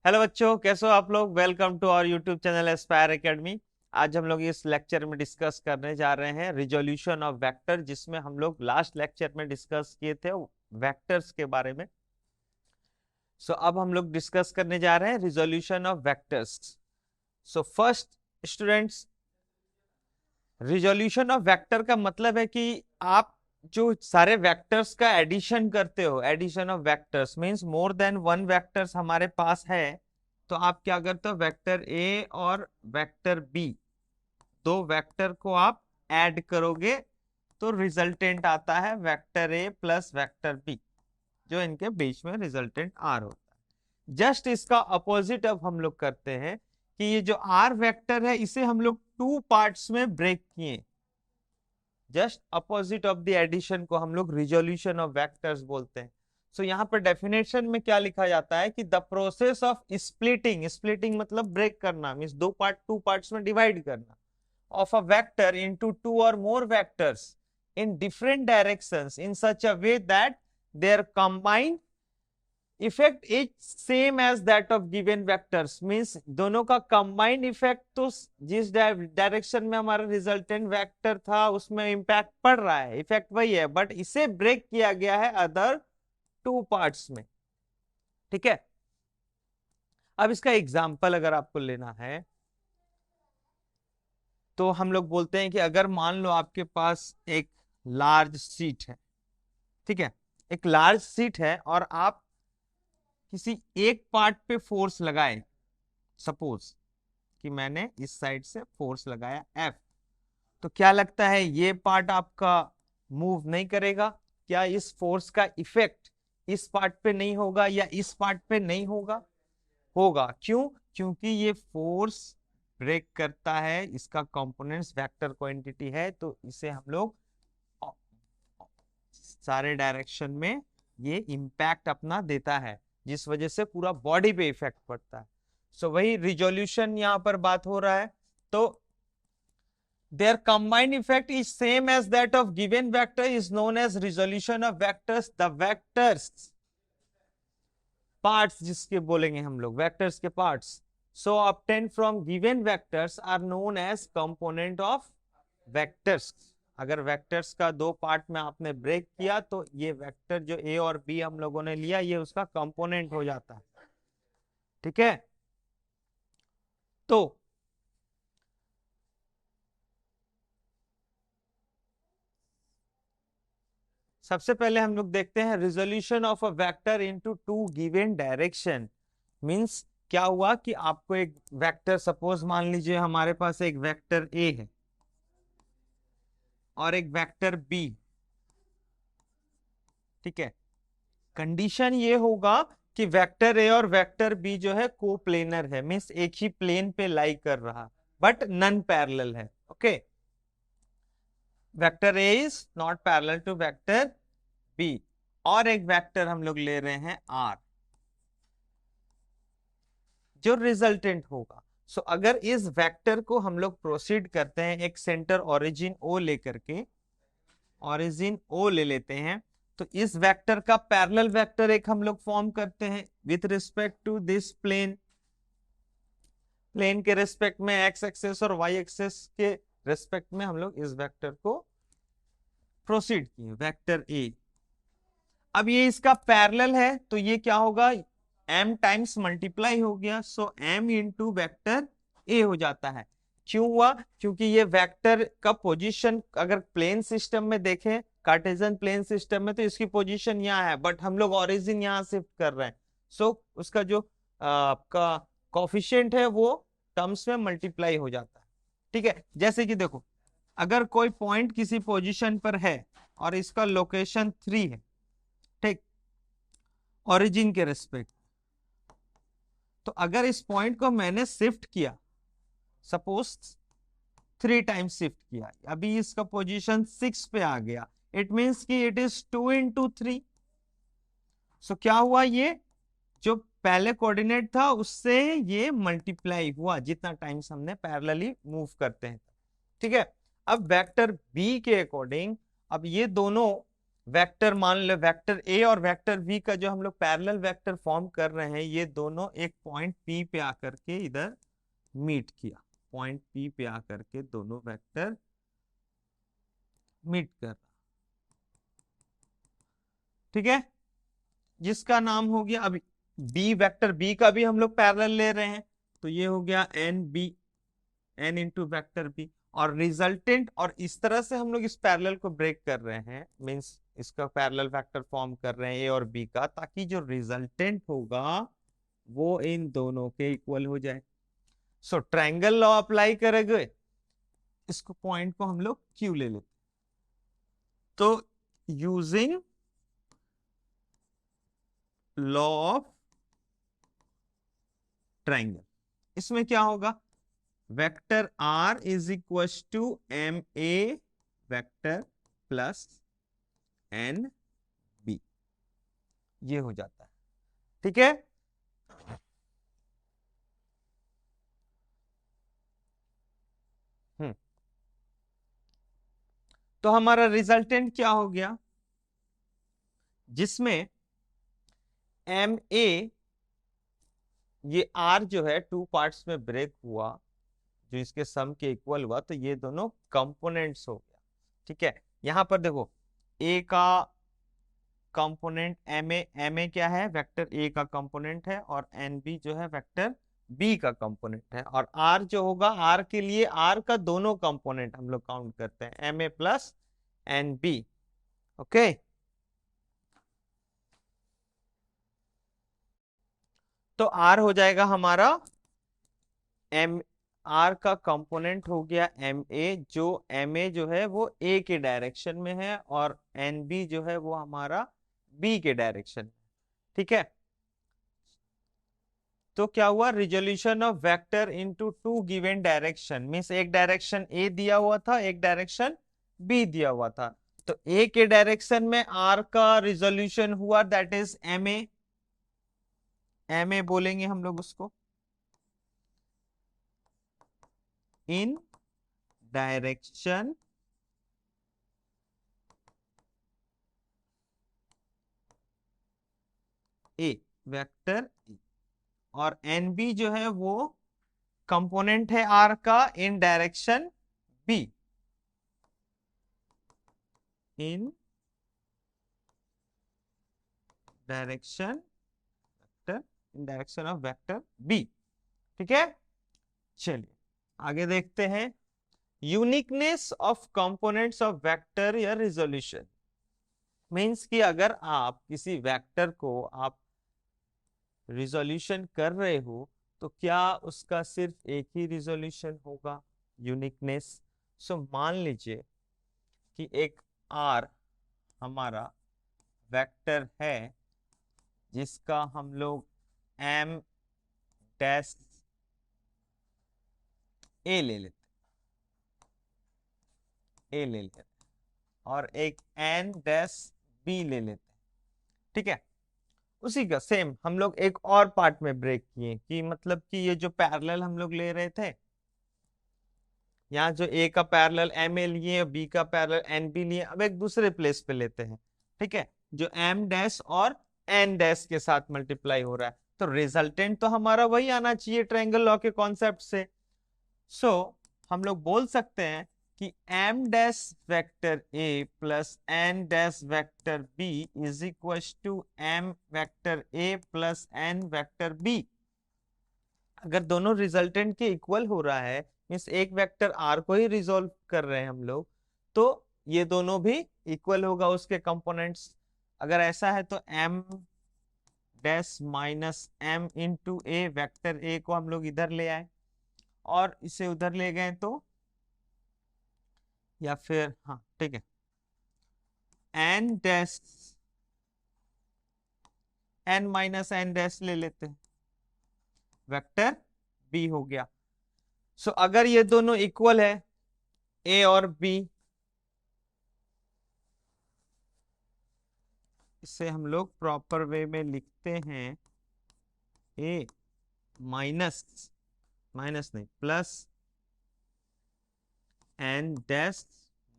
Hello बच्चों, कैसे हो आप लोग। Welcome to our YouTube channel Aspire academy. आज हम लोग इस लेक्चर में डिस्कस करने जा रहे हैं रिजोल्यूशन ऑफ वेक्टर, जिसमें हम लोग लास्ट लेक्चर में डिस्कस किए थे वेक्टर्स के बारे में। अब हम लोग डिस्कस करने जा रहे हैं resolution of vectors. First students, resolution of vector का मतलब है कि आप जो सारे वेक्टर्स का एडिशन करते हो, addition of vectors means more than one vectors हमारे पास है, तो आप क्या करते हो, वेक्टर ए और वेक्टर बी, दो वेक्टर को आप ऐड करोगे तो रिजल्टेंट आता है vector A plus vector B, जो इनके बीच में रिजल्टेंट आर होता है। जस्ट इसका अपोजिट अब हम लोग करते हैं कि ये जो आर वेक्टर है इसे हम लोग टू पार्ट्स में ब्रेक किए। Just opposite of the addition को हम लोग रिजोल्यूशन ऑफ वेक्टर्स बोलते हैं। यहाँ पर डेफिनेशन में क्या लिखा जाता है कि the process of splitting, splitting मतलब ब्रेक करना, मींस टू पार्ट्स में डिवाइड करना, of a vector into two or more vectors in different directions in such a way that their combined effect is same as that of given vectors, means दोनों का combined effect तो जिस direction में हमारा resultant vector था उसमें impact पड़ रहा है, इफेक्ट वही है, बट इसे ब्रेक किया गया है अदर टू पार्ट्स में। ठीक है, अब इसका एग्जांपल अगर आपको लेना है तो हम लोग बोलते हैं कि अगर मान लो आपके पास एक लार्ज शीट है, ठीक है, एक लार्ज शीट है और आप किसी एक पार्ट पे फोर्स लगाए, सपोज कि मैंने इस साइड से फोर्स लगाया एफ, तो क्या लगता है ये पार्ट आपका मूव नहीं करेगा? क्या इस फोर्स का इफेक्ट इस पार्ट पे नहीं होगा या इस पार्ट पे नहीं होगा? होगा। क्यों? क्योंकि ये फोर्स ब्रेक करता है, इसका कंपोनेंट्स वेक्टर क्वांटिटी है, तो इसे हम लोग सारे डायरेक्शन में ये इंपैक्ट अपना देता है, जिस वजह से पूरा बॉडी पे इफेक्ट पड़ता है। वही रिजोल्यूशन यहाँ पर बात हो रहा है। तो their combined effect is same as that of given vector is known as resolution of vectors. The vectors parts जिसके बोलेंगे हम लोग वेक्टर्स के parts, obtained from given vectors are known as component of vectors. अगर vectors का दो part में आपने ब्रेक किया तो ये वेक्टर जो ए और बी हम लोगों ने लिया ये उसका कंपोनेंट हो जाता है। ठीक है, तो सबसे पहले हम लोग देखते हैं resolution of a vector into to given direction. Means क्या हुआ कि आपको एक वेक्टर, सपोज मान लीजिए हमारे पास एक वेक्टर ए है और एक वेक्टर बी, ठीक है। कंडीशन ये होगा कि वेक्टर ए और वेक्टर बी जो है कोप्लेनर है, मींस एक ही प्लेन पे लाई कर रहा, बट नन पैरेलल है। Okay, vector A is not parallel to vector B, और एक वेक्टर हम लोग ले रहे हैं आर, जो रिजल्टेंट होगा। अगर इस वेक्टर को हम लोग प्रोसीड करते हैं एक सेंटर ओरिजिन ओ लेकर के, ओरिजिन ओ ले लेते हैं, तो इस वेक्टर का पैरेलल वेक्टर एक हम लोग फॉर्म करते हैं with respect to this plane, plane के रिस्पेक्ट में एक्स एक्सेस और वाई एक्सेस के रिस्पेक्ट में हम लोग इस वेक्टर को प्रोसीड किए, वेक्टर ए। अब ये इसका पैरेलल है तो ये क्या होगा, m टाइम्स मल्टीप्लाई हो गया, m इंटू वेक्टर ए हो जाता है। क्यों हुआ? क्योंकि ये वेक्टर का पोजीशन अगर प्लेन सिस्टम में देखें, कार्टेशियन प्लेन सिस्टम में, तो इसकी पोजीशन यहाँ है, बट हम लोग ओरिजिन यहाँ शिफ्ट कर रहे हैं, उसका जो आपका कोफिशिएंट है वो टर्म्स में मल्टीप्लाई हो जाता है। ठीक है, जैसे कि देखो, अगर कोई पॉइंट किसी पोजीशन पर है और इसका लोकेशन 3 है, ठीक, ओरिजिन के रिस्पेक्ट, तो अगर इस पॉइंट को मैंने शिफ्ट किया, सपोज 3 टाइम्स शिफ्ट किया, अभी इसका पोजीशन 6 पे आ गया, इट मींस कि इट इज 2 इंटू 3। क्या हुआ, ये जो पहले कोऑर्डिनेट था उससे ये मल्टीप्लाई हुआ जितना टाइम्स हमने पैरेलली मूव करते हैं। ठीक है, अब वेक्टर बी के अकॉर्डिंग अब ये दोनों वेक्टर मान लो वेक्टर ए और वेक्टर वी का जो हम लोग पैरेलल वेक्टर फॉर्म कर रहे हैं, ये दोनों एक पॉइंट पी पे आकर के इधर मीट किया, पॉइंट पी पे आकर के दोनों वेक्टर मीट कर, ठीक है, जिसका नाम हो गया अभी बी, वेक्टर बी का भी हम लोग पैरेलल ले रहे हैं, तो ये हो गया N B, N into vector B, और रिजल्टेंट, और इस तरह से हम लोग इस पैरेलल को ब्रेक कर रहे हैं, मींस इसका पैरेलल वेक्टर फॉर्म कर रहे हैं ए और बी का, ताकि जो रिजल्टेंट होगा वो इन दोनों के इक्वल हो जाए। सो ट्रायंगल लॉ अप्लाई करेंगे, इसको पॉइंट को हम लोग क्यू ले लेते, तो यूजिंग लॉ ऑफ ट्रायंगल, इसमें क्या होगा, vector R is equal to M A vector plus N B, ये हो जाता है, ठीक है। हम्म, तो हमारा रिजल्टेंट क्या हो गया, जिसमें एम ए, ये आर जो है टू पार्ट्स में ब्रेक हुआ, जो इसके सम के इक्वल हुआ, तो ये दोनों कंपोनेंट्स हो गया, ठीक है। यहां पर देखो ए का कंपोनेंट एम ए क्या है, वेक्टर ए का कंपोनेंट है, और एन बी जो है वेक्टर बी का कंपोनेंट है, और आर जो होगा, आर के लिए आर का दोनों कंपोनेंट हम लोग काउंट करते हैं, M A plus N B, okay. तो आर हो जाएगा हमारा एम, आर का कंपोनेंट हो गया एम ए, जो एम ए जो है वो ए के डायरेक्शन में है, और एन बी जो है वो हमारा बी के डायरेक्शन में, ठीक है। तो क्या हुआ, resolution of vector into to given direction, means एक डायरेक्शन ए दिया हुआ था, एक डायरेक्शन बी दिया हुआ था, तो ए के डायरेक्शन में आर का रिजोल्यूशन हुआ, that is M A, M A बोलेंगे हम लोग उसको, इन डायरेक्शन ए, वेक्टर ए, और एन बी जो है वो कंपोनेंट है आर का in direction B, in direction vector, in direction of vector B, ठीक है। चलिए आगे देखते हैं, uniqueness of components of vector या रिजोल्यूशन, मींस कि अगर आप किसी वेक्टर को आप रिजोल्यूशन कर रहे हो, तो क्या उसका सिर्फ एक ही रिजोल्यूशन होगा, यूनिकनेस। सो मान लीजिए कि एक आर हमारा वेक्टर है, जिसका हम लोग एम डैश ए ले लेते, ए ले लेते, और एक एन डैश बी ले लेते, ठीक है। उसी का सेम हम लोग एक और पार्ट में ब्रेक किए, कि मतलब कि ये जो पैरेलल हम लोग ले रहे थे, यहाँ जो ए का पैरेलल एम ए लिए, बी का पैरेलल एन बी लिए, अब एक दूसरे प्लेस पे लेते हैं, ठीक है, जो एम डैश और एन डैश के साथ मल्टीप्लाई हो रहा है, तो रिजल्टेंट तो हमारा वही आना चाहिए ट्रायंगल लॉ के कॉन्सेप्ट से। सो हम लोग बोल सकते हैं कि M dash vector A plus N dash vector B is equal to M vector A plus N vector B. अगर दोनों रिजल्टेंट के इक्वल हो रहा है, मीन्स एक वेक्टर आर को ही रिजोल्व कर रहे हैं हम लोग, तो ये दोनों भी इक्वल होगा उसके कंपोनेंट्स। अगर ऐसा है तो M dash minus M into A, vector A को हम लोग इधर ले आए और इसे उधर ले गए, तो या फिर हाँ ठीक है, N dash N minus N dash ले लेते हैं, वेक्टर बी हो गया। सो अगर ये दोनों इक्वल है, ए और बी, इसे हम लोग प्रॉपर वे में लिखते हैं, ए माइनस, माइनस नहीं plus N dash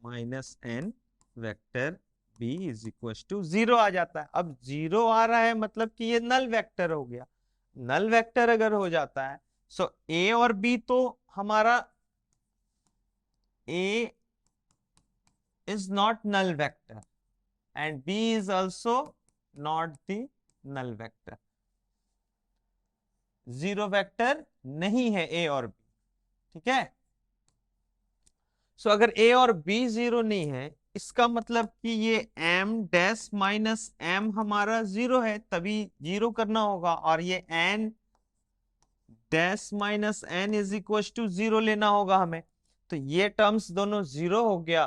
minus N vector b is equal to 0 आ जाता है। अब 0 आ रहा है मतलब कि ये नल वेक्टर हो गया। नल वेक्टर अगर हो जाता है सो a और b तो हमारा a is not null vector and b is also not the null vector। Zero vector नहीं है a और b, ठीक है। सो अगर a और b जीरो नहीं है इसका मतलब कि ये m डैश माइनस m हमारा जीरो है, तभी जीरो करना होगा। और ये n dash minus n is equal to zero लेना होगा हमें। तो ये टर्म्स दोनों जीरो हो गया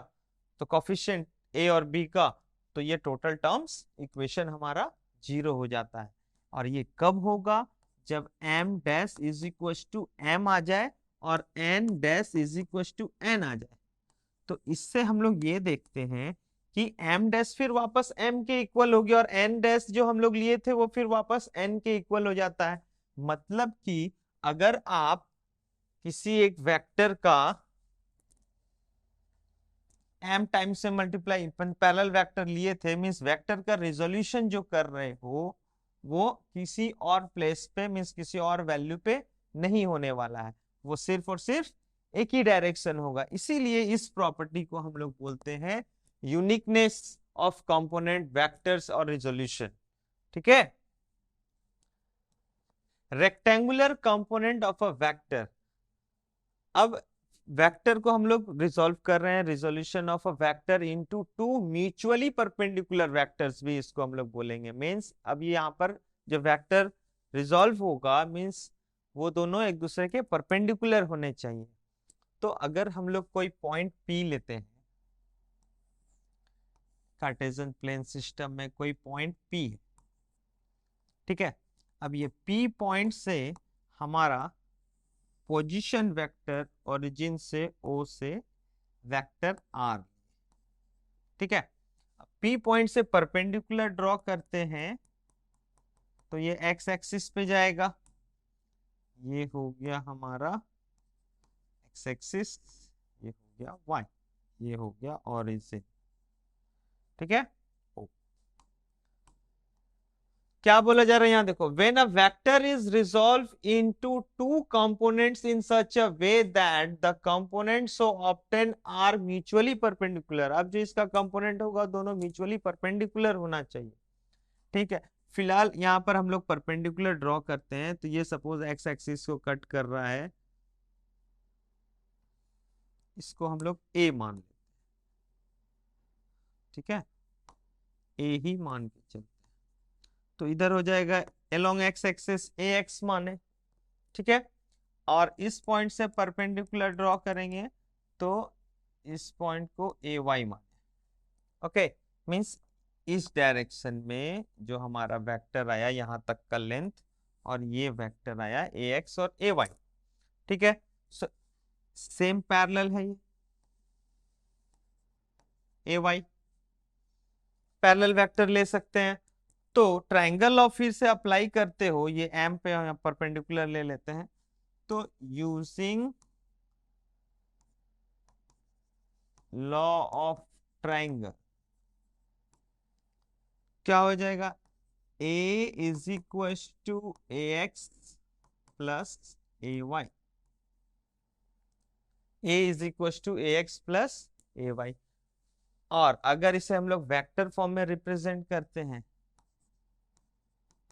तो कोफिशिएंट a और b का, तो ये टोटल टर्म्स इक्वेशन हमारा जीरो हो जाता है। और ये कब होगा? जब m dash is equal to m आ जाए और n dash is equal to n आ जाए। तो इससे हम लोग ये देखते हैं कि m डैश फिर वापस m के इक्वल हो गया और n डैश जो हम लोग लिए थे वो फिर वापस n के इक्वल हो जाता है। मतलब कि अगर आप किसी एक वेक्टर का m टाइम से मल्टीप्लाई पैरेलल वेक्टर लिए थे, मींस वेक्टर का रिजोल्यूशन जो कर रहे हो वो किसी और प्लेस पे मींस किसी और वैल्यू पे नहीं होने वाला है, वो सिर्फ और सिर्फ एक ही डायरेक्शन होगा। इसीलिए इस प्रॉपर्टी को हम लोग बोलते हैं यूनिकनेस ऑफ कंपोनेंट वेक्टर्स और रिजोल्यूशन, ठीक है। Rectangular component of a vector. अब वेक्टर को हम लोग रिजोल्व कर रहे हैं, resolution of a vector into two mutually perpendicular vectors भी इसको हम लोग बोलेंगे। मींस अब यहाँ पर जो वेक्टर रिजोल्व होगा मींस वो दोनों एक दूसरे के परपेंडिकुलर होने चाहिए। तो अगर हम लोग कोई पॉइंट P लेते हैं, कार्टेशियन प्लेन सिस्टम में कोई पॉइंट P है, ठीक है। अब ये P पॉइंट से हमारा पोजीशन वेक्टर ओरिजिन से O से वेक्टर R, ठीक है। P पॉइंट से परपेंडिकुलर ड्रॉ करते हैं तो ये x एक्सिस पे जाएगा, ये हो गया हमारा x एक्सिस, ये हो गया y, ये हो गया ओरिजिन, ठीक है। क्या बोला जा रहा है यहाँ देखो, when a vector is resolve into two components in such a way that the components so obtain are mutually perpendicular. अब जो इसका कंपोनेंट होगा दोनों म्यूचुअली परपेंडिकुलर होना चाहिए, ठीक है। फिलहाल यहाँ पर हम लोग परपेंडिकुलर ड्रॉ करते हैं तो ये सपोज एक्स एक्सिस को कट कर रहा है, इसको हम लोग ए मान लेते हैं, ठीक है, ए ही मान के चलते हैं। तो इधर हो जाएगा एलोंग एक्स एक्सिस ए एक्स माने, ठीक है। और इस पॉइंट से परपेंडिकुलर ड्रॉ करेंगे तो इस पॉइंट को ए वाई माने, ओके। मींस इस डायरेक्शन में जो हमारा वेक्टर आया यहां तक का लेंथ और ये वेक्टर आया ए एक्स और ए वाई, ठीक है। सेम पैरेलल है ये ए वाई, पैरेलल वेक्टर ले सकते हैं। तो ट्रायंगल ऑफ फिर से अप्लाई करते हो, ये एम पे परपेंडिकुलर ले लेते हैं। तो यूजिंग लॉ ऑफ ट्रायंगल क्या हो जाएगा, a is equal to A X plus A Y, A is equal to A X plus A Y. और अगर इसे हम लोग वेक्टर फॉर्म में रिप्रेजेंट करते हैं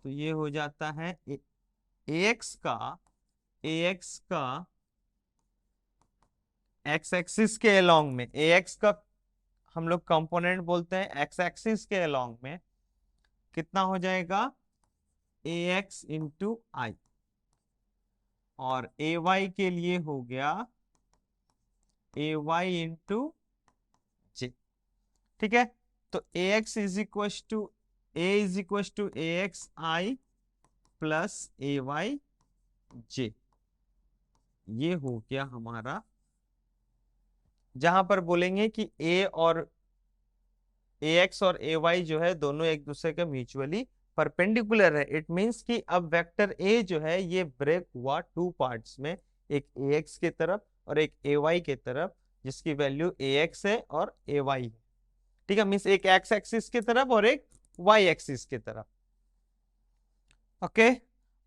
तो ये हो जाता है एक्स का एक्स एक्सिस के अलोंग में, ए एक्स का हम लोग कंपोनेंट बोलते हैं एक्स एक्सिस के अलोंग में कितना हो जाएगा ए एक्स इंटू आई, और ए वाई के लिए हो गया ए वाई इंटू जे, ठीक है। तो A X is equal to A X I plus A Y J, ये हो गया हमारा। जहां पर बोलेंगे कि ए और ए एक्स और ए वाई जो है दोनों एक दूसरे के म्यूचुअली परपेंडिकुलर है, इट मींस कि अब वेक्टर ए जो है ये ब्रेक हुआ टू पार्ट्स में, एक ए एक्स की तरफ और एक ए वाई की तरफ, जिसकी वैल्यू ए एक्स है और ए वाई है, ठीक है, मीन्स एक एक्स एक्सिस की तरफ और एक वाई एक्सिस की तरफ। ओके,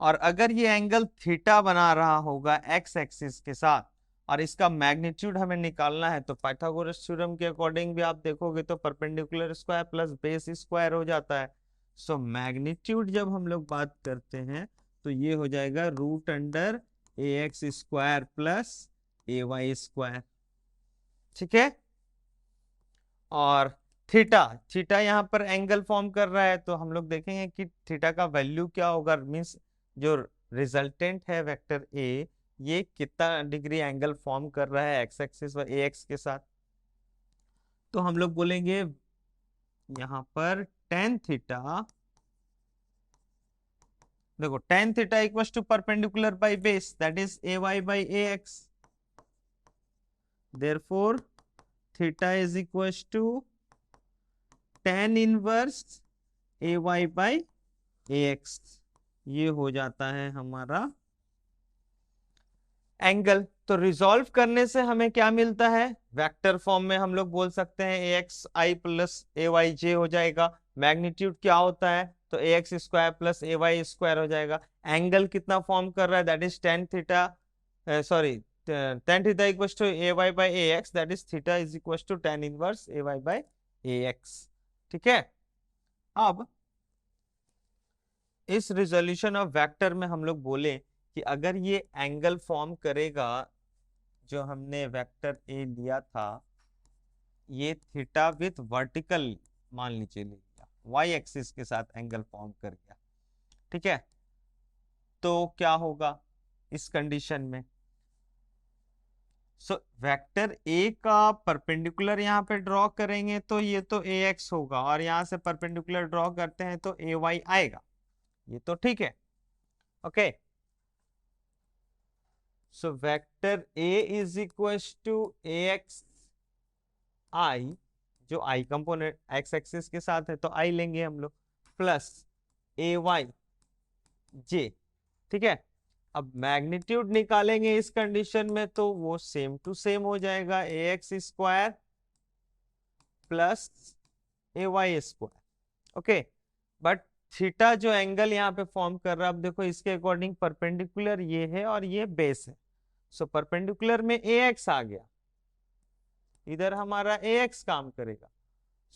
और अगर ये एंगल थीटा बना रहा होगा एक्स एक्सिस के साथ और इसका मैग्नीट्यूड हमें निकालना है, तो पाइथागोरस थ्योरम के अकॉर्डिंग भी आप देखोगे तो perpendicular square plus base square हो जाता है। सो मैग्नीट्यूड जब हम लोग बात करते हैं तो ये हो जाएगा root under A X square plus A Y square. ठीक है, और थीटा, थीटा यहाँ पर एंगल फॉर्म कर रहा है, तो हम लोग देखेंगे कि थीटा का वैल्यू क्या होगा, मीन्स जो रिजल्टेंट है वेक्टर ए, ये कितना डिग्री एंगल फॉर्म कर रहा है एक्स एक्सिस व ए एक्स के साथ। तो हम लोग बोलेंगे यहाँ पर टेन थीटा, देखो tan theta equals to perpendicular by base that is A Y by A X, therefore theta is equals to tan inverse A Y by A X. ये हो जाता है हमारा एंगल। तो रिजॉल्व करने से हमें क्या मिलता है, वेक्टर फॉर्म में हम लोग बोल सकते हैं A X I plus A Y J हो जाएगा। मैग्नीट्यूड क्या होता है, तो A X square plus A Y square हो जाएगा। एंगल कितना फॉर्म कर रहा है, that is tan theta, sorry tan theta equals to A Y by A X, that is theta is equals to tan inverse A Y by A X. ठीक है, अब इस रिजोल्यूशन ऑफ वेक्टर में हम लोग बोले कि अगर ये एंगल फॉर्म करेगा, जो हमने वेक्टर ए लिया था, ये थीटा विथ वर्टिकल मान लीजिए ले लिया, वाई एक्सिस के साथ एंगल फॉर्म कर गया। ठीक है, तो क्या होगा इस कंडीशन में, सो वेक्टर ए का परपेंडिकुलर यहाँ पे ड्रॉ करेंगे तो ये तो ए एक्स होगा, और यहाँ से परपेंडिकुलर ड्रॉ करते हैं तो ए वाई आएगा, ये तो ठीक है। Okay, so vector A is equals to A X I, जो आई कंपोनेंट एक्स एक्सिस के साथ है तो आई लेंगे हम लोग, प्लस ए वाई जे। ठीक है, अब मैग्नीट्यूड निकालेंगे इस कंडीशन में तो वो सेम टू सेम हो जाएगा, A X square plus A Y square. Okay, but theta जो एंगल यहाँ पे फॉर्म कर रहा है, अब देखो इसके अकॉर्डिंग परपेंडिकुलर ये है और ये बेस है, सो परपेंडिकुलर में ए एक्स आ गया, इधर हमारा ए एक्स काम करेगा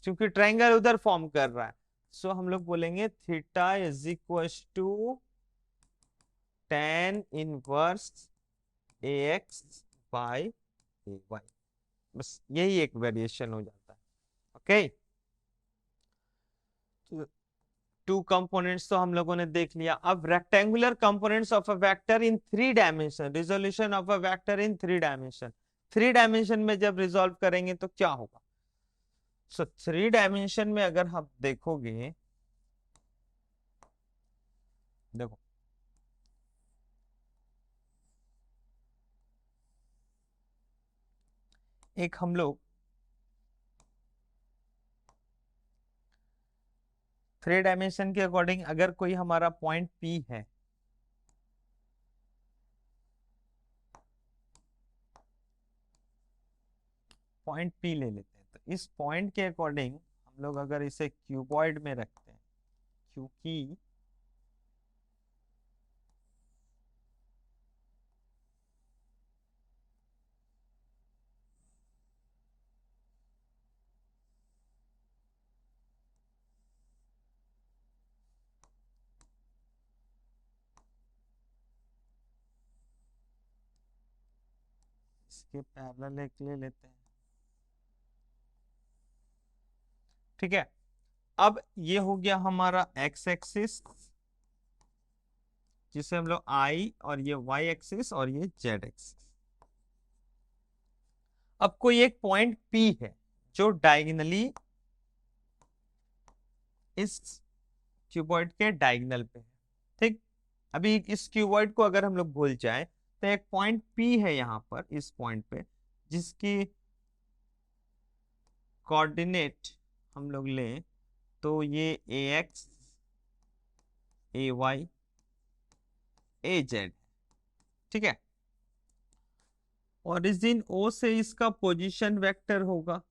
क्योंकि ट्रायंगल उधर फॉर्म कर रहा है। सो हम लोग बोलेंगे theta is equal to tan inverse A X by A Y, बस यही एक वेरिएशन हो जाता है। ओके, टू कंपोनेंट्स तो हम लोगों ने देख लिया। अब rectangular components of a vector in three dimension, resolution of a vector in three dimension, three dimension में जब रिजोल्व करेंगे तो क्या होगा। सो थ्री डायमेंशन में अगर आप देखोगे, देखो एक हम लोग थ्री डायमेंशन के अकॉर्डिंग अगर कोई हमारा पॉइंट P है, पॉइंट P ले लेते हैं, तो इस पॉइंट के अकॉर्डिंग हम लोग अगर इसे क्यूबॉइड में रखते हैं, क्योंकि इसके पैरेलल एक ले लेते हैं। ठीक है, अब ये हो गया हमारा एक्स एक्सिस, जिसे हम लोग आई, और ये वाई एक्सिस और ये जेड एक्सिस। अब कोई एक पॉइंट P है जो डायगोनली इस क्यूबॉइड के डायगोनल पे है। ठीक, अभी इस क्यूबॉइड को अगर हम लोग भूल जाए तो एक पॉइंट P है यहाँ पर, इस पॉइंट पे, जिसकी कोऑर्डिनेट हम लोग लें तो ये ए एक्स, ए वाई, ए जेड। ठीक है, ओरिजिन O से इसका पोजीशन वेक्टर होगा,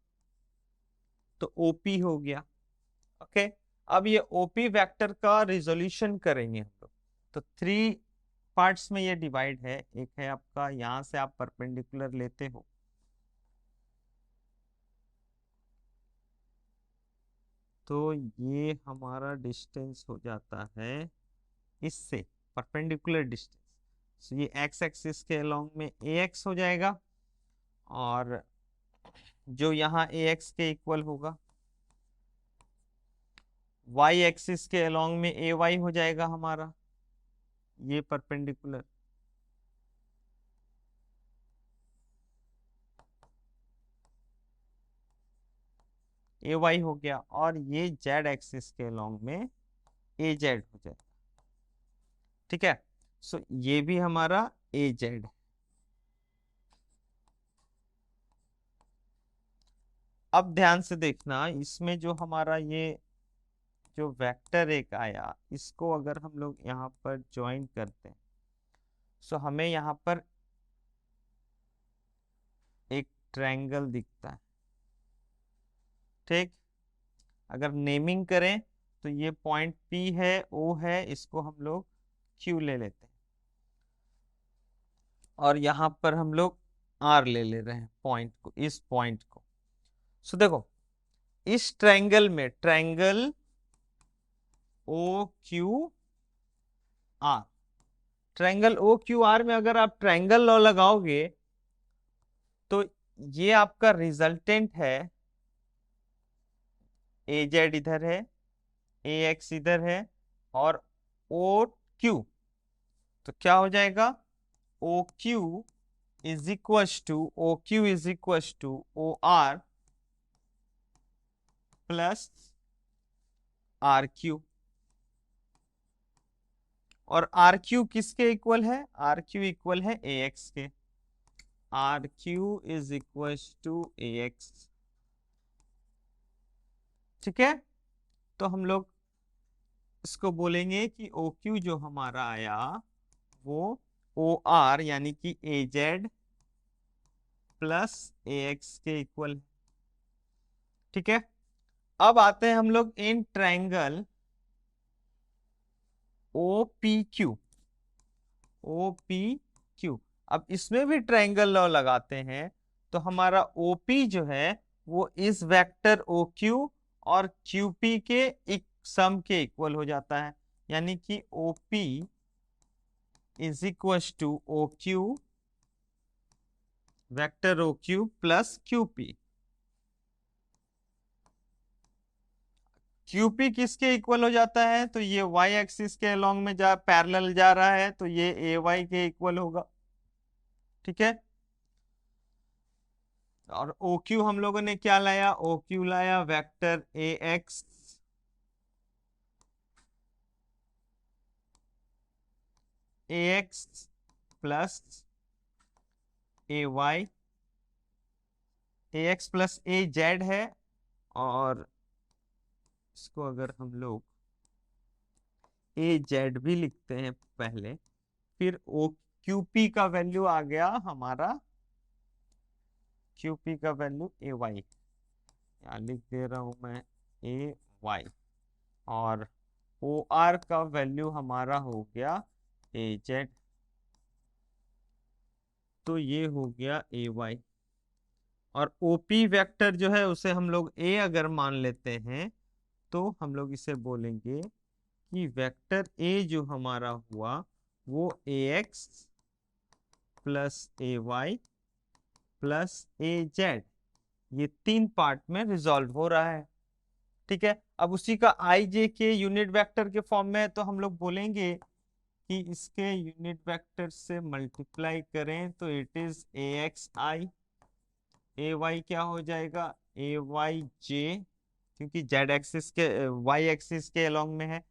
तो ओपी हो गया। ओके, अब ये ओपी वेक्टर का रिजोल्यूशन करेंगे हम लोग। तो 3 पार्ट्स में ये डिवाइड है। एक है आपका, यहां से आप परपेंडिकुलर लेते हो, तो ये हमारा डिस्टेंस हो जाता है इससे परपेंडिकुलर डिस्टेंस। तो ये एक्स एक्सिस के अलोंग में ए एक्स हो जाएगा, और जो यहाँ ए एक्स के इक्वल होगा, वाई एक्सिस के अलोंग में ए वाई हो जाएगा हमारा, ये परपेंडिकुलर। ए वाई हो गया, और ये जेड एक्सिस के अलोंग में ए जेड हो जाएगा। ठीक है, सो ये भी हमारा ए जेड। अब ध्यान से देखना, इसमें जो हमारा ये जो वेक्टर एक आया, इसको अगर हम लोग यहाँ पर ज्वाइन करते हैं, सो हमें यहाँ पर एक ट्रायंगल दिखता है। ठीक, अगर नेमिंग करें तो ये पॉइंट पी है, ओ है, इसको हम लोग क्यू ले लेते हैं, और यहां पर हम लोग आर ले रहे हैं पॉइंट को, इस पॉइंट को। सो देखो, इस ट्रायंगल में, triangle O Q R, triangle O Q R में अगर आप ट्रायंगल लॉ लगाओगे तो ये आपका रिजल्टेंट है, ए जेड इधर है, ए एक्स इधर है, और ओ क्यू। तो क्या हो जाएगा, O Q is equals to, O Q is equals to O R plus R Q. और आर क्यू किसके इक्वल है, आर क्यू इक्वल है ए एक्स के, R Q is equal to A X. ठीक है, तो हम लोग इसको बोलेंगे कि ओ क्यू जो हमारा आया वो ओ आर यानी कि A Z plus A X के इक्वल। ठीक है, अब आते हैं हम लोग in triangle O P Q, O P Q. अब इसमें भी ट्रायंगल लॉ लगाते हैं, तो हमारा ओपी जो है वो इस वेक्टर ओ क्यू और क्यूपी के एक सम के इक्वल हो जाता है, यानी कि OP is equal to O Q, vector O Q plus QP. QP किसके इक्वल हो जाता है, तो ये वाई एक्सिस के अलोंग में जा पैरेलल जा रहा है, तो ये ए वाई के इक्वल होगा। ठीक है, और ओ क्यू हम लोगों ने क्या लाया, ओ क्यू लाया vector A X A X plus A Y, A X plus A Z है, और इसको अगर हम लोग ए जेड भी लिखते हैं पहले, फिर ओ क्यूपी का वैल्यू आ गया हमारा, क्यूपी का वैल्यू ए वाई, यहाँ लिख दे रहा हूं मैं ए वाई, और ओ आर का वैल्यू हमारा हो गया ए जेड, तो ये हो गया ए वाई। और ओपी वेक्टर जो है उसे हम लोग ए अगर मान लेते हैं, तो हम लोग इसे बोलेंगे कि वेक्टर ए जो हमारा हुआ वो ए X plus A Y plus A Z, ये 3 पार्ट में रिजॉल्व हो रहा है। ठीक है, अब उसी का आई जे के यूनिट वेक्टर के फॉर्म में है, तो हम लोग बोलेंगे कि इसके यूनिट वेक्टर से मल्टीप्लाई करें तो it is A X I, A Y क्या हो जाएगा, ए वाई जे, क्योंकि जेड एक्सिस के वाई एक्सिस के अलोंग में है,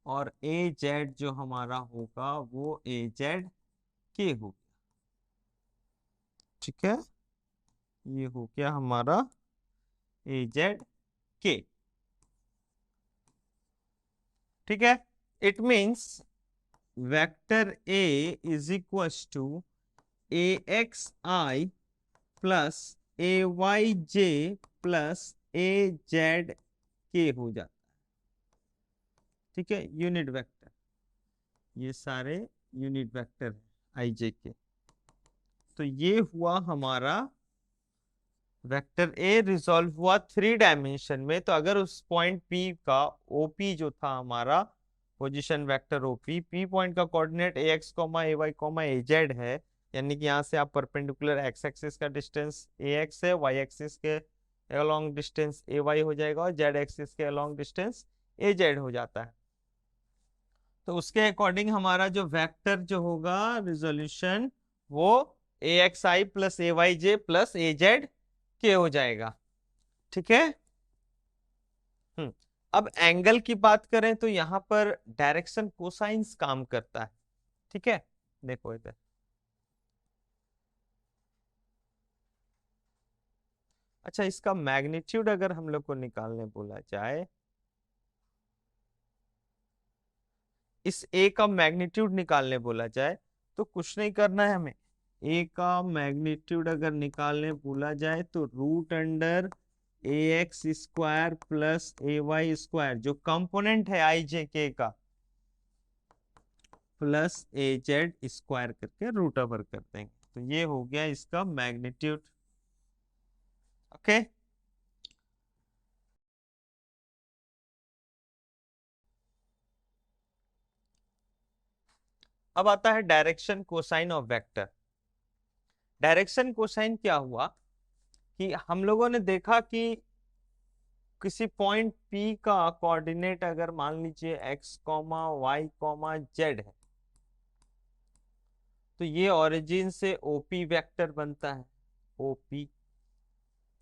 और ए जेड जो हमारा होगा वो ए जेड के होगा। ठीक है, ये हो गया हमारा ए जेड के। ठीक है, it means vector A is equal to A X I plus A Y J plus A Z K हो जाता है। ठीक है, यूनिट वेक्टर, ये सारे यूनिट वेक्टर है आई जे के। तो ये हुआ हमारा वेक्टर ए रिजॉल्व हुआ 3 डायमेंशन में। तो अगर उस पॉइंट पी का ओपी जो था हमारा position vector OP, P point का कोऑर्डिनेट ए एक्स कॉमा ए वाई कॉमा ए जेड है, यानी कि यहाँ से आप परपेंडिकुलर एक्स एक्सिस का डिस्टेंस ए एक्स है, वाई एक्सिस के अलोंग डिस्टेंस ए वाई हो जाएगा और जेड एक्सिस के अलोंग डिस्टेंस ए जेड हो जाता है। तो उसके अकॉर्डिंग हमारा जो वेक्टर जो होगा रिजोल्यूशन वो ए X I plus A Y J plus A Z K हो जाएगा। ठीक है। अब एंगल की बात करें तो यहां पर डायरेक्शन कोसाइंस काम करता है। ठीक है, देखो इधर अच्छा, इसका मैग्नीट्यूड अगर हम लोग को निकालने बोला जाए, इस ए का मैग्नीट्यूड निकालने बोला जाए तो कुछ नहीं करना है हमें। ए का मैग्नीट्यूड अगर निकालने बोला जाए तो root under A X square plus A Y square, जो कंपोनेंट है आई जे के का, प्लस ए जेड स्क्वायर करके रूट ओवर कर देंगे। तो ये हो गया इसका मैग्नीट्यूड। ओके। अब आता है direction cosine of vector. Direction cosine क्या हुआ कि हम लोगों ने देखा कि किसी पॉइंट P का कोऑर्डिनेट अगर मान लीजिए x comma Y comma Z है, तो ये ओरिजिन से ओपी वेक्टर बनता है, ओपी।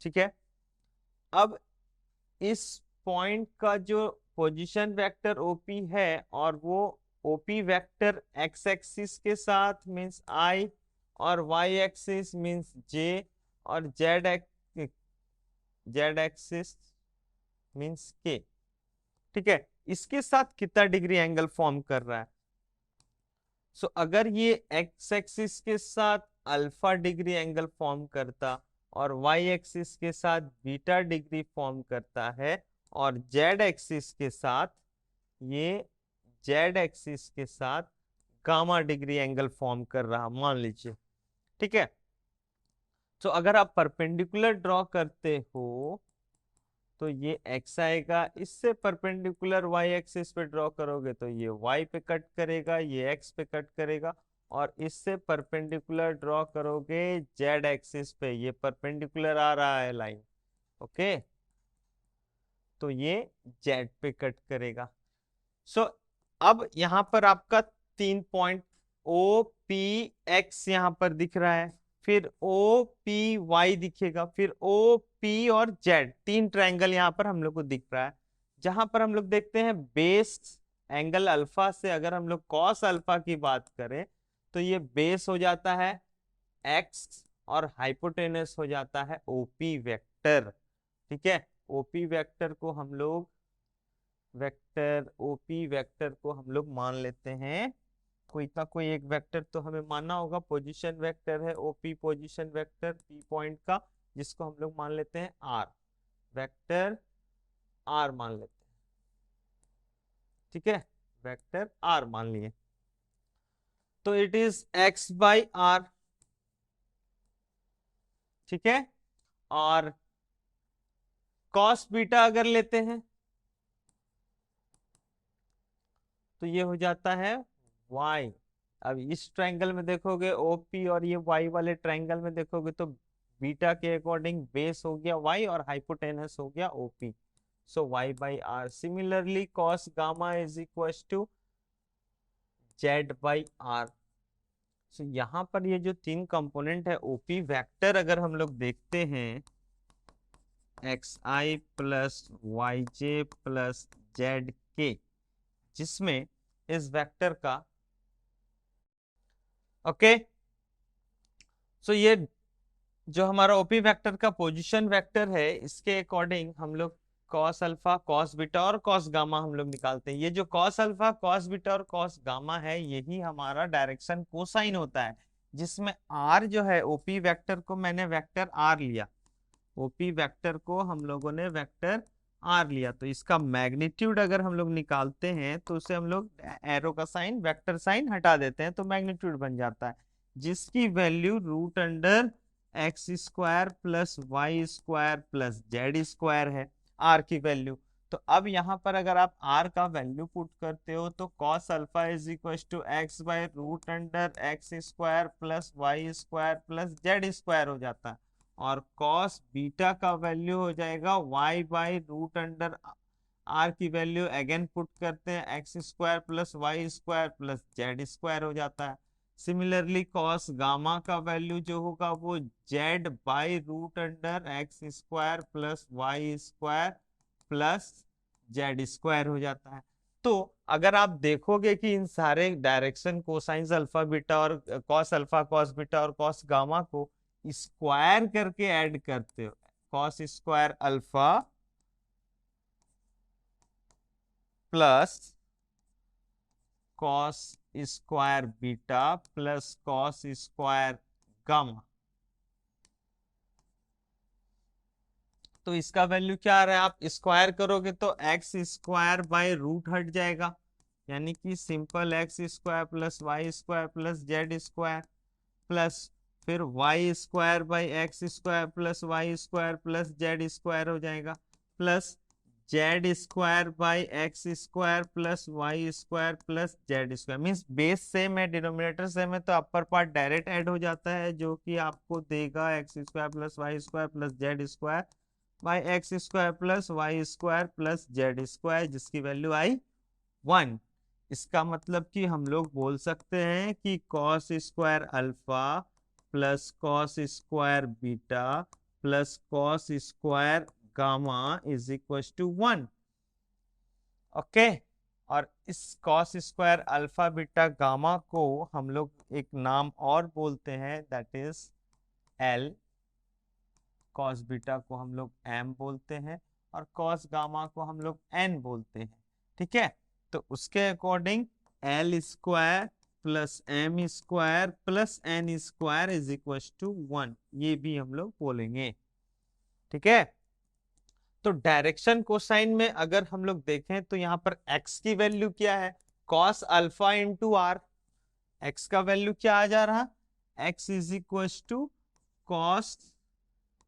ठीक है। अब इस पॉइंट का जो पोजीशन वेक्टर ओपी है और वो ओपी वेक्टर एक्स एक्सिस के साथ मींस आई और वाई एक्सिस मींस जे और जेड एक्सिस मींस के। ठीक है, इसके साथ कितना डिग्री एंगल फॉर्म कर रहा है। सो अगर ये एक्स एक्सिस के साथ अल्फा डिग्री एंगल फॉर्म करता और वाई एक्सिस के साथ बीटा डिग्री फॉर्म करता है और जेड एक्सिस के साथ, ये जेड एक्सिस के साथ गामा डिग्री एंगल फॉर्म कर रहा मान लीजिए। ठीक है। तो अगर आप परपेंडिकुलर ड्रॉ करते हो तो ये x आएगा, इससे परपेंडिकुलर y एक्सिस पे ड्रॉ करोगे तो ये y पे कट करेगा, ये x पे कट करेगा, और इससे परपेंडिकुलर ड्रॉ करोगे z एक्सिस पे, ये परपेंडिकुलर आ रहा है लाइन। ओके, तो ये z पे कट करेगा। सो अब यहां पर आपका 3 पॉइंट ओ पी एक्स यहां पर दिख रहा है, फिर ओ पी वाई दिखेगा, फिर ओ पी और जेड, 3 ट्रायंगल यहां पर हम लोग को दिख रहा है। जहां पर हम लोग देखते हैं बेस एंगल अल्फा से अगर हम लोग कॉस अल्फा की बात करें तो ये बेस हो जाता है एक्स और हाइपोटेनस हो जाता है ओपी वेक्टर। ठीक है, ओपी वेक्टर को हम लोग वेक्टर ओपी वेक्टर को हम लोग मान लेते हैं, कोई ना कोई एक वेक्टर तो हमें मानना होगा। पोजीशन वेक्टर है OP position vector P point का, जिसको हम लोग मान लेते हैं आर, वेक्टर आर मान लेते हैं। ठीक है, वेक्टर आर मान लिए तो it is X by R. ठीक है, और कॉस बीटा अगर लेते हैं तो ये हो जाता है y। अब इस ट्रायंगल में देखोगे OP और ये y वाले ट्रायंगल में देखोगे तो बीटा के अकॉर्डिंग बेस हो गया y और हाइपोटेनस हो गया OP। So y by R. Similarly cos gamma is equal to z by R. So यहाँ पर ये जो 3 कंपोनेंट है OP वेक्टर अगर हम लोग देखते हैं xi plus yj plus zk, जिसमें इस वेक्टर का ओके सो ये जो हमारा ओपी वेक्टर का पोजीशन वेक्टर है इसके अकॉर्डिंग हम लोग कॉस अल्फा कॉस बीटा और कॉस गामा हम लोग निकालते हैं। ये जो कॉस अल्फा कॉस बीटा और कॉस गामा है यही हमारा डायरेक्शन कोसाइन होता है, जिसमें आर जो है ओपी वेक्टर को मैंने वेक्टर आर लिया, ओपी वेक्टर को हम लोगों ने वेक्टर आर लिया, तो इसका मैग्नीट्यूड अगर हम लोग निकालते हैं तो उसे हम लोग एरो का साइन, वेक्टर साइन हटा देते हैं तो मैग्नीट्यूड बन जाता है, जिसकी value root under X square plus Y square plus Z square है, आर की वैल्यू। तो अब यहाँ पर अगर आप आर का वैल्यू पुट करते हो तो cos alpha is equal to X by root under X square plus Y square plus Z square हो जाता है, और कॉस बीटा का वैल्यू हो जाएगा y by root under R की वैल्यू अगेन पुट करते हैं X square plus Y square plus Z square हो जाता है। सिमिलरली कॉस गामा का वैल्यू जो होगा वो Z by root under X square plus Y square plus Z square हो जाता है। तो अगर आप देखोगे कि इन सारे डायरेक्शन कोसाइंस अल्फा बीटा और कॉस अल्फा कॉस बीटा और कॉस गामा को स्क्वायर करके ऐड करते हो, cos square alpha plus cos square beta plus cos square gamma, तो इसका वैल्यू क्या आ रहा है, आप स्क्वायर करोगे तो एक्स स्क्वायर बाय रूट हट जाएगा, यानी कि simple X square plus Y square plus Z square plus फिर Y square by X square plus Y square plus Z square हो जाएगा, plus Z square by X square plus Y square plus Z square, means base same है denominator same है तो upper part direct add हो जाता है, जो कि आपको देगा X square plus Y square plus Z square by X square plus Y square plus Z square, जिसकी वैल्यू आई 1। इसका मतलब कि हम लोग बोल सकते हैं कि cos square alpha plus cos square beta plus cos square gamma is equal to 1। Okay, और इस cos square alpha beta gamma को हम लोग एक नाम और बोलते हैं, that is L. Cos beta को हम लोग एम बोलते हैं और कॉस गामा को हम लोग एन बोलते हैं। ठीक है, तो उसके according L square plus M square plus N square is equal to 1, ये भी हम लोग बोलेंगे। ठीक है, तो डायरेक्शन कोसाइन में अगर हम लोग देखें तो यहाँ पर x की वैल्यू क्या है, cos alpha into R, X का वैल्यू क्या आ जा रहा, x is equal to cos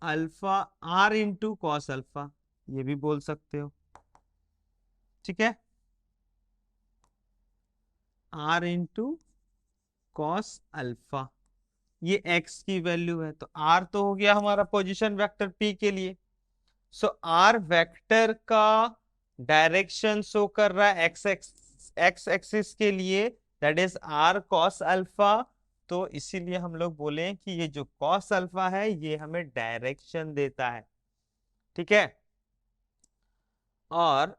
alpha R into cos alpha, ये भी बोल सकते हो। ठीक है, आर इंटू कॉस अल्फा, ये x की वैल्यू है, तो r तो हो गया हमारा पोजीशन वेक्टर p के लिए। सो आर वेक्टर का डायरेक्शन शो कर रहा है एक्स एक्सिस के लिए, that is R cos alpha, तो इसीलिए हम लोग बोले कि ये जो कॉस अल्फा है ये हमें डायरेक्शन देता है। ठीक है, और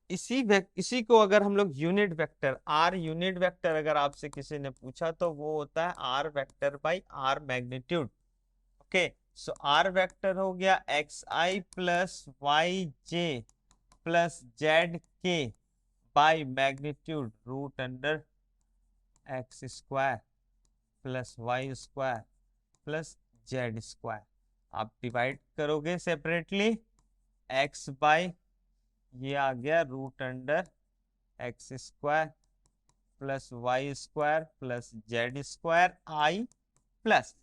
इसी को अगर हम लोग unit vector, R unit vector अगर आपसे किसी ने पूछा तो वो होता है R vector by R magnitude. Okay, so R vector हो गया X I plus Y J plus Z K by magnitude root under X square plus Y square plus Z square. आप डिवाइड करोगे सेपरेटली, एक्स बाई ये आ गया root under X square plus Y square plus Z square I plus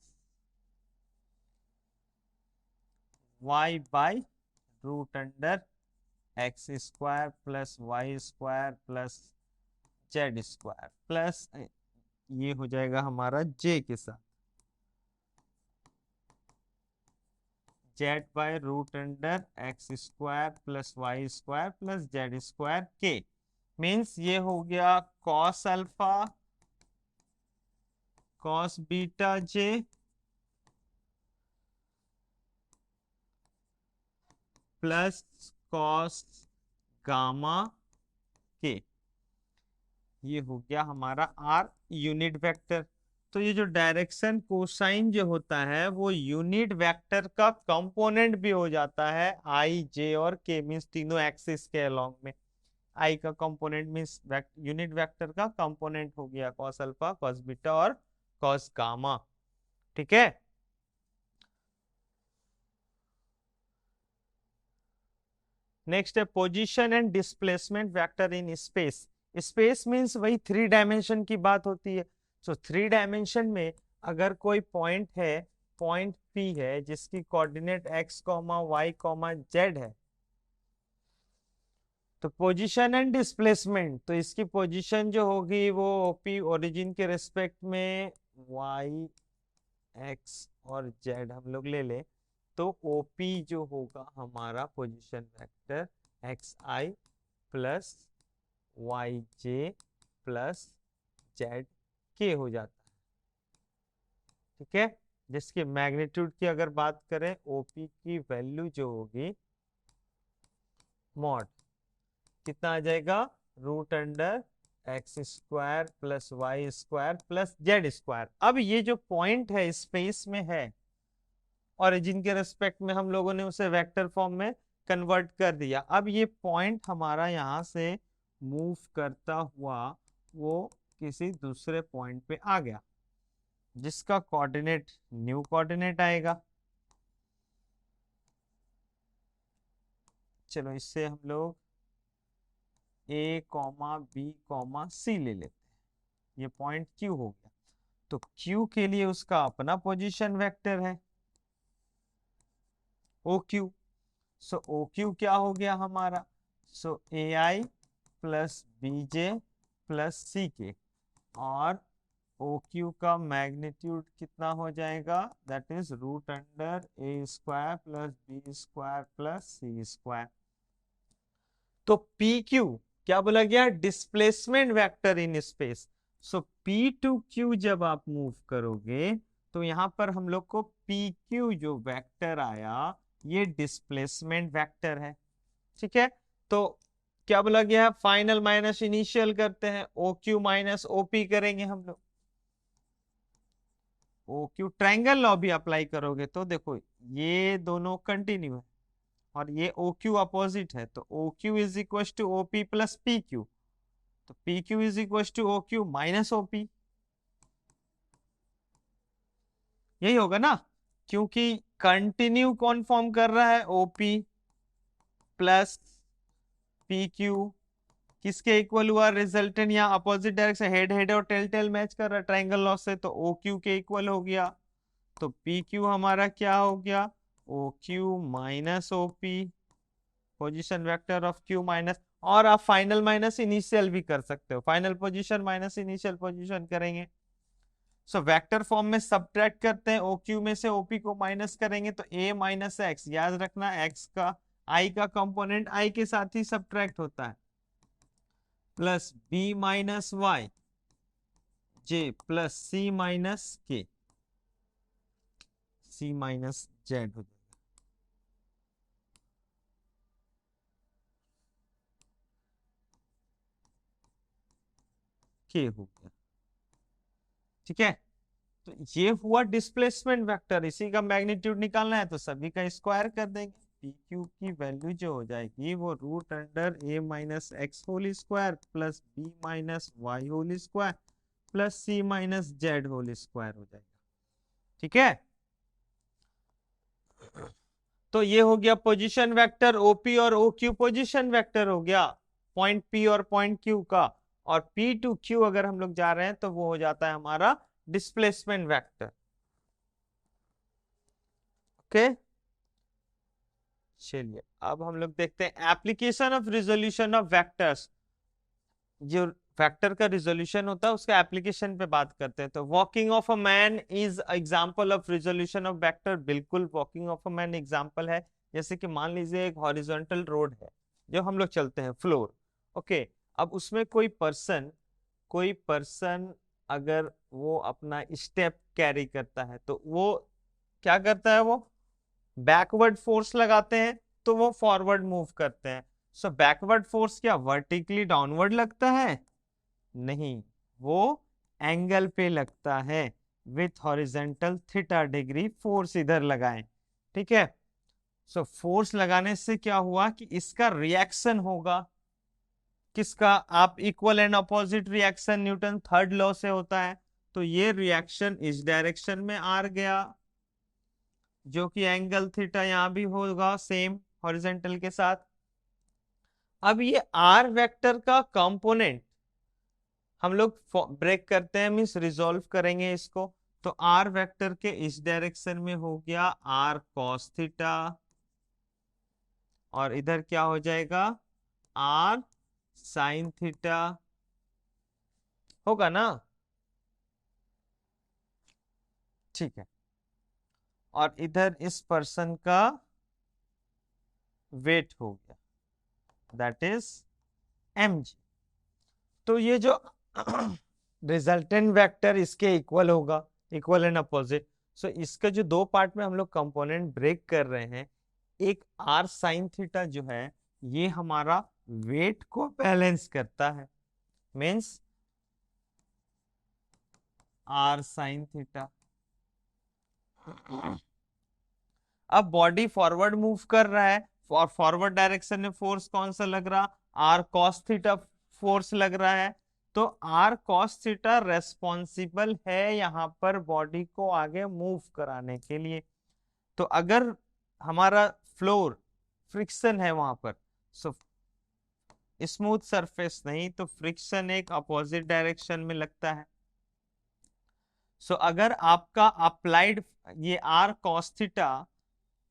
Y by root under X square plus Y square plus Z square plus ये हो जाएगा हमारा J के साथ Z by root under X square plus Y square plus Z square K, means ये हो गया cos alpha cos beta J plus cos gamma K, ये हो गया हमारा आर यूनिट वेक्टर। तो ये जो डायरेक्शन कोसाइन जो होता है वो यूनिट वेक्टर का कंपोनेंट भी हो जाता है, आई जे और के, मीन्स तीनों एक्सिस के अलोंग में। आई का कंपोनेंट मीन्स यूनिट वेक्टर का कंपोनेंट हो गया कॉस अल्फा कॉस बीटा और कॉस गामा। ठीक है, नेक्स्ट है position and displacement vector in space. Space means वही 3 डायमेंशन की बात होती है। सो 3 डायमेंशन में अगर कोई पॉइंट है, पॉइंट P है जिसकी कोऑर्डिनेट x, y, z है, तो पोजीशन एंड डिस्प्लेसमेंट, तो इसकी पोजीशन जो होगी वो OP ओरिजिन के रिस्पेक्ट में y, x और z हम लोग ले ले, तो OP जो होगा हमारा position vector xi plus yj plus zk हो जाता है। ठीक है, जिसकी मैग्नीट्यूड की अगर बात करें, OP की वैल्यू जो होगी मॉड कितना आ जाएगा, root under X square plus Y square plus Z square. अब ये जो पॉइंट है स्पेस में है, ओरिजिन के रेस्पेक्ट में हम लोगों ने उसे वेक्टर फॉर्म में कन्वर्ट कर दिया। अब ये पॉइंट हमारा यहाँ से मूव करता हुआ वो किसी दूसरे पॉइंट पे आ गया, जिसका कोऑर्डिनेट न्यू कोऑर्डिनेट आएगा। चलो इससे हम लोग A, B, C ले लेते हैं। ये पॉइंट Q हो गया, तो Q के लिए उसका अपना पोजीशन वेक्टर है OQ। सो OQ क्या हो गया हमारा, so AI plus BJ plus CK, और OQ का मैग्नीट्यूड कितना हो जाएगा, that is root under A square plus B square plus C square. तो PQ क्या बोला गया, displacement vector in space. So P to Q जब आप मूव करोगे तो यहां पर हम लोग को PQ जो वेक्टर आया ये डिस्प्लेसमेंट वेक्टर है। ठीक है, तो क्या बोला गया है, फाइनल माइनस इनिशियल करते हैं, OQ माइनस OP करेंगे हम लोग। OQ ट्रायंगल लॉ भी अप्लाई करोगे तो देखो ये दोनों कंटिन्यू है और ये OQ अपोजिट है, तो OQ is equal to OP plus PQ, तो PQ is equal to OQ minus OP। यही होगा ना, क्योंकि कंटिन्यू कौन फॉर्म कर रहा है, OP प्लस PQ, किसके इक्वल हुआ, रिजल्टेंट या अपोजिट डायरेक्शन, हेड हेड और टेल टेल मैच कर रहा है ट्रायंगल लॉ से, तो OQ के इक्वल हो गया। तो PQ हमारा क्या हो गया, OQ minus OP, position vector of Q minus, और आप फाइनल माइनस इनिशियल भी कर सकते हो, final position minus initial position करेंगे। सो वेक्टर फॉर्म में सब्ट्रैक्ट करते हैं, OQ में से OP को माइनस करेंगे तो A माइनस एक्स, याद रखना x का I का कंपोनेंट I के साथ ही सब्ट्रैक्ट होता है, plus B minus y J plus C minus K, C minus z हो जाएगा। K हो गया। ठीक है, तो ये हुआ डिस्प्लेसमेंट वेक्टर, इसी का मैग्नीट्यूड निकालना है तो सभी का स्क्वायर कर देंगे। PQ की वैल्यू जो हो जाएगी वो root under A minus x whole square plus B minus y whole square plus C minus z whole square हो जाएगा। ठीक है, तो ये हो गया पोजीशन वेक्टर OP और OQ पोजीशन वेक्टर हो गया पॉइंट P और पॉइंट Q का, और P टू Q अगर हम लोग जा रहे हैं तो वो हो जाता है हमारा डिस्प्लेसमेंट वेक्टर। ओके, चलिए अब हम लोग देखते हैं application of resolution of vectors. जो वेक्टर का रिजोल्यूशन होता है उसका एप्लीकेशन पे बात करते हैं। तो walking of a man is example of resolution of vector. बिल्कुल walking of a man example है। जैसे कि मान लीजिए एक हॉरिजॉन्टल रोड है जो हम लोग चलते हैं, फ्लोर। ओके, अब उसमें कोई पर्सन अगर वो अपना स्टेप कैरी करता है तो वो क्या करता है, वो बैकवर्ड फोर्स लगाते हैं तो वो फॉरवर्ड मूव करते हैं। सो बैकवर्ड फोर्स क्या वर्टिकली डाउनवर्ड लगता है, नहीं, वो एंगल पे लगता है with horizontal theta degree force इधर लगाएं। ठीक है, सो फोर्स लगाने से क्या हुआ कि इसका रिएक्शन होगा किसका, आप equal and opposite reaction Newton third law से होता है, तो ये रिएक्शन इस डायरेक्शन में आ गया जो कि एंगल थीटा यहां भी होगा सेम हॉरिजेंटल के साथ। अब ये आर वेक्टर का कंपोनेंट हम लोग ब्रेक करते हैं, मीन्स रिजॉल्व करेंगे इसको। तो आर वेक्टर के इस डायरेक्शन में हो गया आर कॉस थीटा, और इधर क्या हो जाएगा आर साइन थीटा, होगा ना? ठीक है। और इधर इस पर्सन का वेट हो गया, दैट इज mg। तो ये जो रिजल्टेंट वेक्टर इसके इक्वल होगा, इक्वल एंड अपोजिट। सो इसके जो दो पार्ट में हम लोग कंपोनेंट ब्रेक कर रहे हैं, एक आर साइन थीटा जो है ये हमारा वेट को बैलेंस करता है, मीन्स आर साइन थीटा। अब बॉडी फॉरवर्ड मूव कर रहा है, और फॉरवर्ड डायरेक्शन में फोर्स कौन सा लग रहा, आर कॉस थीटा फोर्स लग रहा है। तो आर कॉस थीटा रेस्पॉन्सिबल है यहाँ पर बॉडी को आगे मूव कराने के लिए। तो अगर हमारा फ्लोर फ्रिक्शन है वहां पर, सो स्मूथ सरफेस नहीं तो फ्रिक्शन एक अपोजिट डायरेक्शन में लगता है। सो अगर आपका अप्लाइड ये आर कॉस थीटा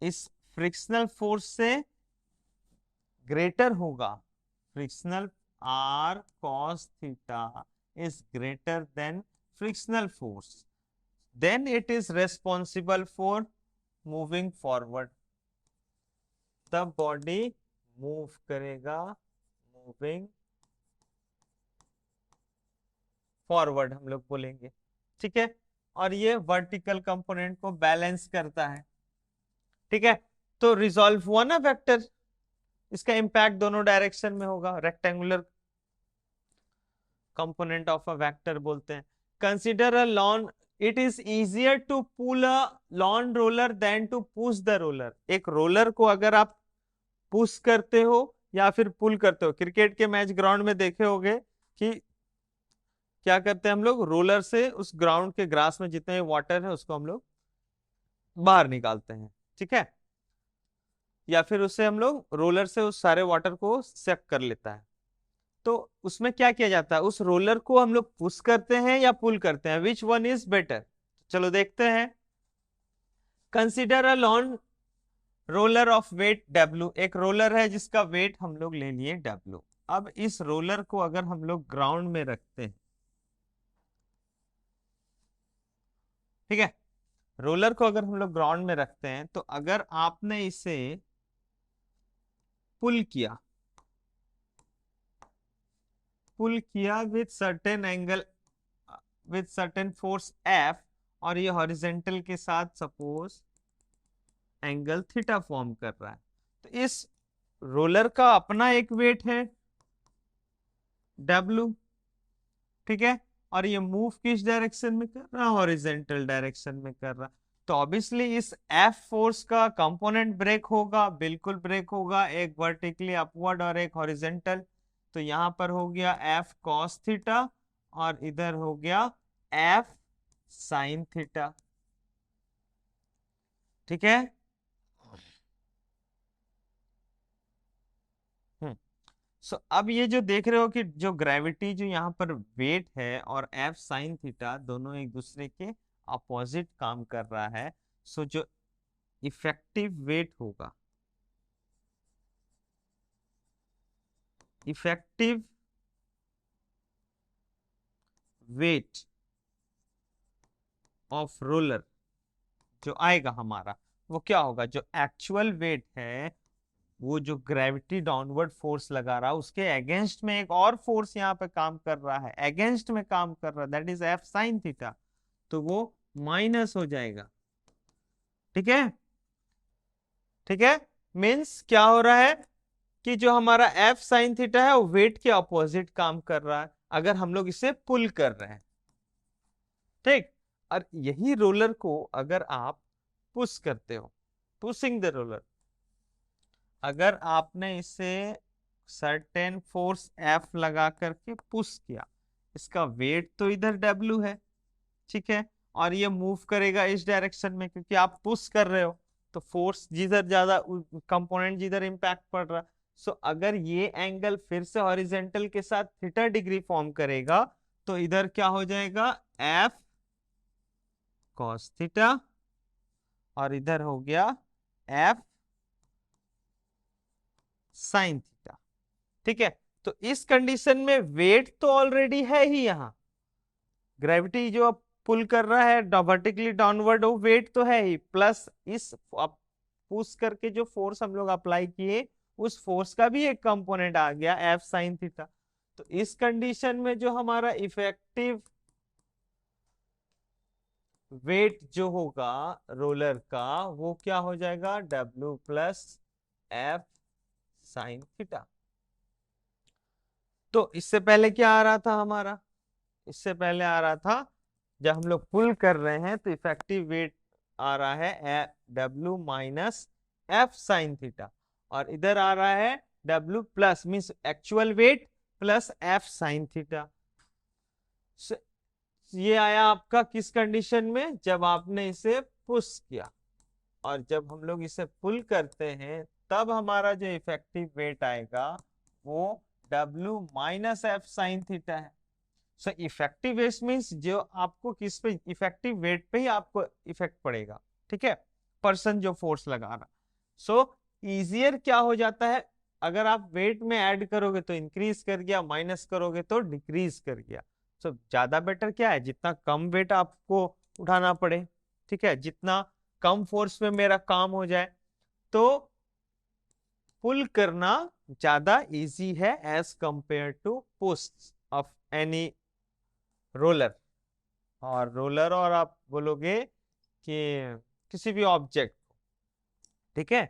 इस फ्रिक्शनल फोर्स से ग्रेटर होगा, frictional R cos theta is greater than frictional force, then it is responsible for moving forward. तब बॉडी मूव करेगा, मूविंग फॉरवर्ड हम लोग बोलेंगे, ठीक है। और ये वर्टिकल कंपोनेंट को बैलेंस करता है, ठीक है। तो रिजॉल्व हुआ ना वेक्टर, इसका इंपैक्ट दोनों डायरेक्शन में होगा, rectangular component of a vector बोलते हैं। Consider a lawn, it is easier to pull a lawn roller than to push the roller. एक रोलर को अगर आप पुश करते हो या फिर पुल करते हो, क्रिकेट के मैच ग्राउंड में देखे होंगे कि क्या करते हैं हम लोग, रोलर से उस ग्राउंड के ग्रास में जितने वाटर है उसको हम लोग बाहर निकालते हैं, ठीक है। या फिर उससे हम लोग रोलर से उस सारे वाटर को सक कर लेता है। तो उसमें क्या किया जाता है, उस रोलर को हम लोग पुश करते हैं या पुल करते हैं, विच वन इज बेटर? चलो देखते हैं। Consider a lawn roller of weight W। एक रोलर है जिसका वेट हम लोग ले लिए W। अब इस रोलर को अगर हम लोग ग्राउंड में रखते हैं, ठीक है, रोलर को अगर हम लोग ग्राउंड में रखते हैं, तो अगर आपने इसे पुल किया, पुल किया with certain angle, with certain force F, और ये हॉरिजेंटल के साथ सपोज एंगल थीटा फॉर्म कर रहा है, तो इस रोलर का अपना एक वेट है W, ठीक है। और ये मूव किस डायरेक्शन में कर रहा है, हॉरिजेंटल डायरेक्शन में कर रहा है। तो ऑब्वियसली इस F फोर्स का कंपोनेंट ब्रेक होगा, बिल्कुल ब्रेक होगा, एक वर्टिकली अपवर्ड और एक हॉरिजेंटल। तो यहां पर हो गया F cos थीटा और इधर हो गया F sin थीटा, ठीक है। सो अब ये जो देख रहे हो कि जो ग्रेविटी जो यहाँ पर वेट है और F sin थीटा दोनों एक दूसरे के अपोजिट काम कर रहा है। सो जो इफेक्टिव वेट होगा, इफेक्टिव वेट ऑफ रोलर जो आएगा हमारा, वो क्या होगा, जो एक्चुअल वेट है वो जो ग्रेविटी डाउनवर्ड फोर्स लगा रहा है उसके अगेंस्ट में एक और फोर्स यहाँ पे काम कर रहा है, अगेंस्ट में काम कर रहा है, that is F sin theta. तो वो माइनस हो जाएगा, ठीक है, ठीक है। मीन्स क्या हो रहा है कि जो हमारा F sin थीटा है वो वेट के अपोजिट काम कर रहा है अगर हम लोग इसे पुल कर रहे हैं, ठीक। और यही रोलर को अगर आप पुश करते हो, पुशिंग द रोलर, अगर आपने इसे सर्टेन फोर्स F लगा करके पुश किया, इसका वेट तो इधर W है, ठीक है। और ये मूव करेगा इस डायरेक्शन में क्योंकि आप पुश कर रहे हो, तो फोर्स जिधर ज्यादा कंपोनेंट जिधर इंपैक्ट पड़ रहा, सो अगर ये एंगल फिर से हॉरिजेंटल के साथ थीटा डिग्री फॉर्म करेगा तो इधर क्या हो जाएगा एफ कॉस थीटा और इधर हो गया एफ साइन थीटा। ठीक है, तो इस कंडीशन में वेट तो ऑलरेडी है ही यहां, ग्रेविटी जो पुल कर रहा है वर्टिकली डाउनवर्ड वो वेट तो है ही, प्लस इस पुश करके जो फोर्स हम लोग अप्लाई किए उस फोर्स का भी एक कंपोनेंट आ गया एफ साइन थीटा। तो इस कंडीशन में जो हमारा इफेक्टिव वेट जो होगा रोलर का वो क्या हो जाएगा W plus F sine theta. तो इससे पहले क्या आ रहा था हमारा, इससे पहले आ रहा था जब हम लोग पुल कर रहे हैं तो इफेक्टिव वेट आ रहा है W minus F sine theta, और इधर आ रहा है W plus means actual weight plus F sine theta. ये आया आपका किस कंडीशन में, जब आपने इसे पुश किया, और जब हम लोग इसे पुल करते हैं तब हमारा जो इफेक्टिव वेट आएगा वो W minus F sine theta है। सो इफेक्टिव वेट मीन्स जो आपको किस पे, इफेक्टिव वेट पे ही आपको इफेक्ट पड़ेगा। ठीक है, पर्सन जो फोर्स लगा रहा। सो इजियर क्या हो जाता है, अगर आप वेट में ऐड करोगे तो इंक्रीज कर गया, माइनस करोगे तो डिक्रीज कर गया। सो ज्यादा बेटर क्या है, जितना कम वेट आपको उठाना पड़े, ठीक है, जितना कम फोर्स में मेरा काम हो जाए, तो पुल करना ज्यादा इजी है as compare to push of any roller. और रोलर और आप बोलोगे कि किसी भी ऑब्जेक्ट, ठीक है।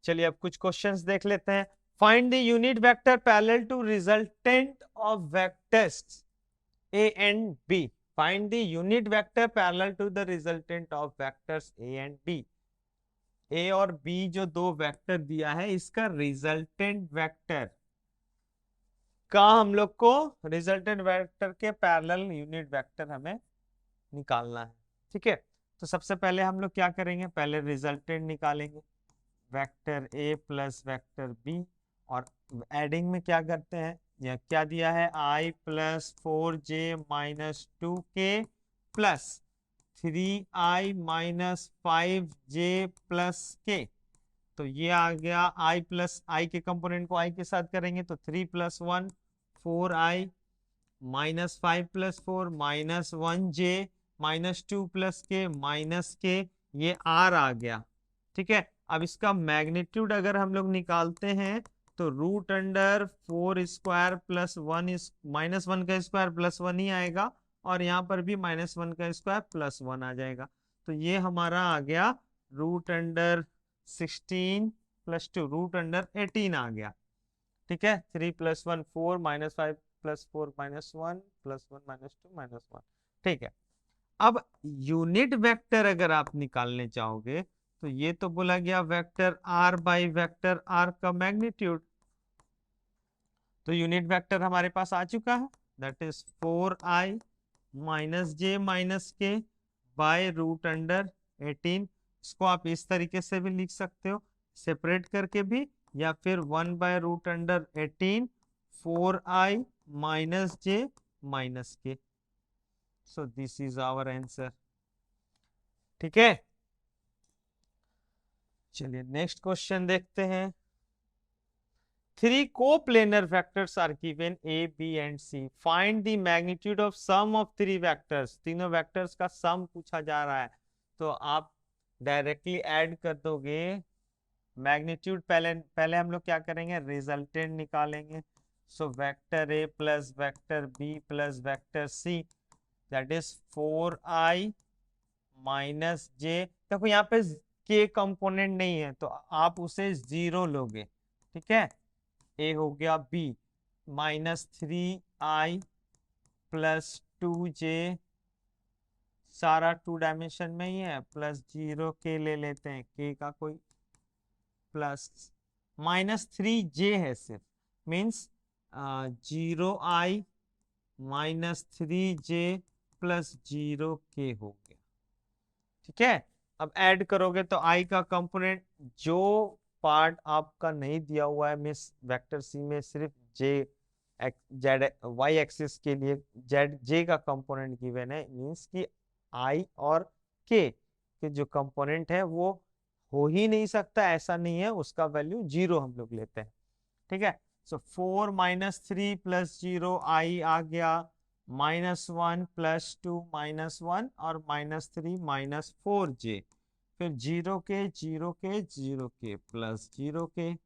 चलिए अब कुछ क्वेश्चंस देख लेते हैं। Find the unit vector parallel to resultant of vectors A and B. Find the unit vector parallel to the resultant of vectors A and B. A और बी जो दो वेक्टर दिया है इसका रिजल्टेंट वेक्टर का हम लोग को रिजल्टेंट वेक्टर के पैरेलल यूनिट वेक्टर हमें निकालना है। ठीक है, तो सबसे पहले हम लोग क्या करेंगे, पहले रिजल्टेंट निकालेंगे vector A plus vector B, और एडिंग में क्या करते हैं, या क्या दिया है i plus 4j minus 2k plus 3i minus 5j plus k। तो ये आ गया i प्लस आई के कंपोनेंट को i के साथ करेंगे तो 3 plus 1 4i minus 5 plus 4 minus 1j minus 2 plus के माइनस के, ये r आ गया। ठीक है, अब इसका मैग्नीट्यूड अगर हम लोग निकालते हैं तो रूट अंडर 4 स्क्वायर प्लस 1 इस माइनस 1 का स्क्वायर प्लस 1 ही आएगा, और यहाँ पर भी माइनस 1 का स्क्वायर प्लस 1 आ जाएगा। तो ये हमारा आ गया root under 16 plus 2 root under 18 आ गया। ठीक है, 3 plus 1 4 minus 5 plus 4 minus 1 plus 1 minus 2 minus 1। ठीक है, अब यूनिट वेक्टर अगर आप निकालने चाहोगे तो ये तो बोला गया vector r by vector r का मैग्नीट्यूड। तो यूनिट वेक्टर हमारे पास आ चुका है, that is 4i minus J minus के बाय रूट अंडर 18। इसको आप इस तरीके से भी लिख सकते हो, सेपरेट करके भी, या फिर 1 by root under 18 4i minus J minus K. So this is our answer. ठीक है, चलिए नेक्स्ट क्वेश्चन देखते हैं। Three coplanar vectors are given A, B and C. Find the magnitude of sum of three vectors. तीनों vectors का सम पूछा जा रहा है, तो आप डायरेक्टली ऐड कर दोगे मैग्नीट्यूड। पहले पहले हम लोग क्या करेंगे, रिजल्टेंट निकालेंगे। So vector A plus vector B plus vector C, that is 4i minus J. देखो यहाँ पे के कंपोनेंट नहीं है तो आप उसे 0 लोगे। ठीक है, ए हो गया B minus 3i plus 2j, सारा 2 डायमेंशन में ही है, प्लस 0 के ले लेते हैं, के का कोई प्लस माइनस 3j है सिर्फ, means 0i minus 3j plus 0k हो गया। ठीक है, अब ऐड करोगे तो i का कंपोनेंट, जो पार्ट आपका नहीं दिया हुआ है मिस वेक्टर सी में, सिर्फ j जेड वाई एक्सिस के लिए जेड जे का कंपोनेंट गिवन है, मींस कि i और k के जो कंपोनेंट है वो हो ही नहीं सकता, ऐसा नहीं है, उसका वैल्यू 0 हम लोग लेते हैं। ठीक है, सो 4 माइनस 3 प्लस 0 आई आ गया, -1 प्लस 2 -1 और -3 -4j, फिर 0k 0k 0k plus 0k,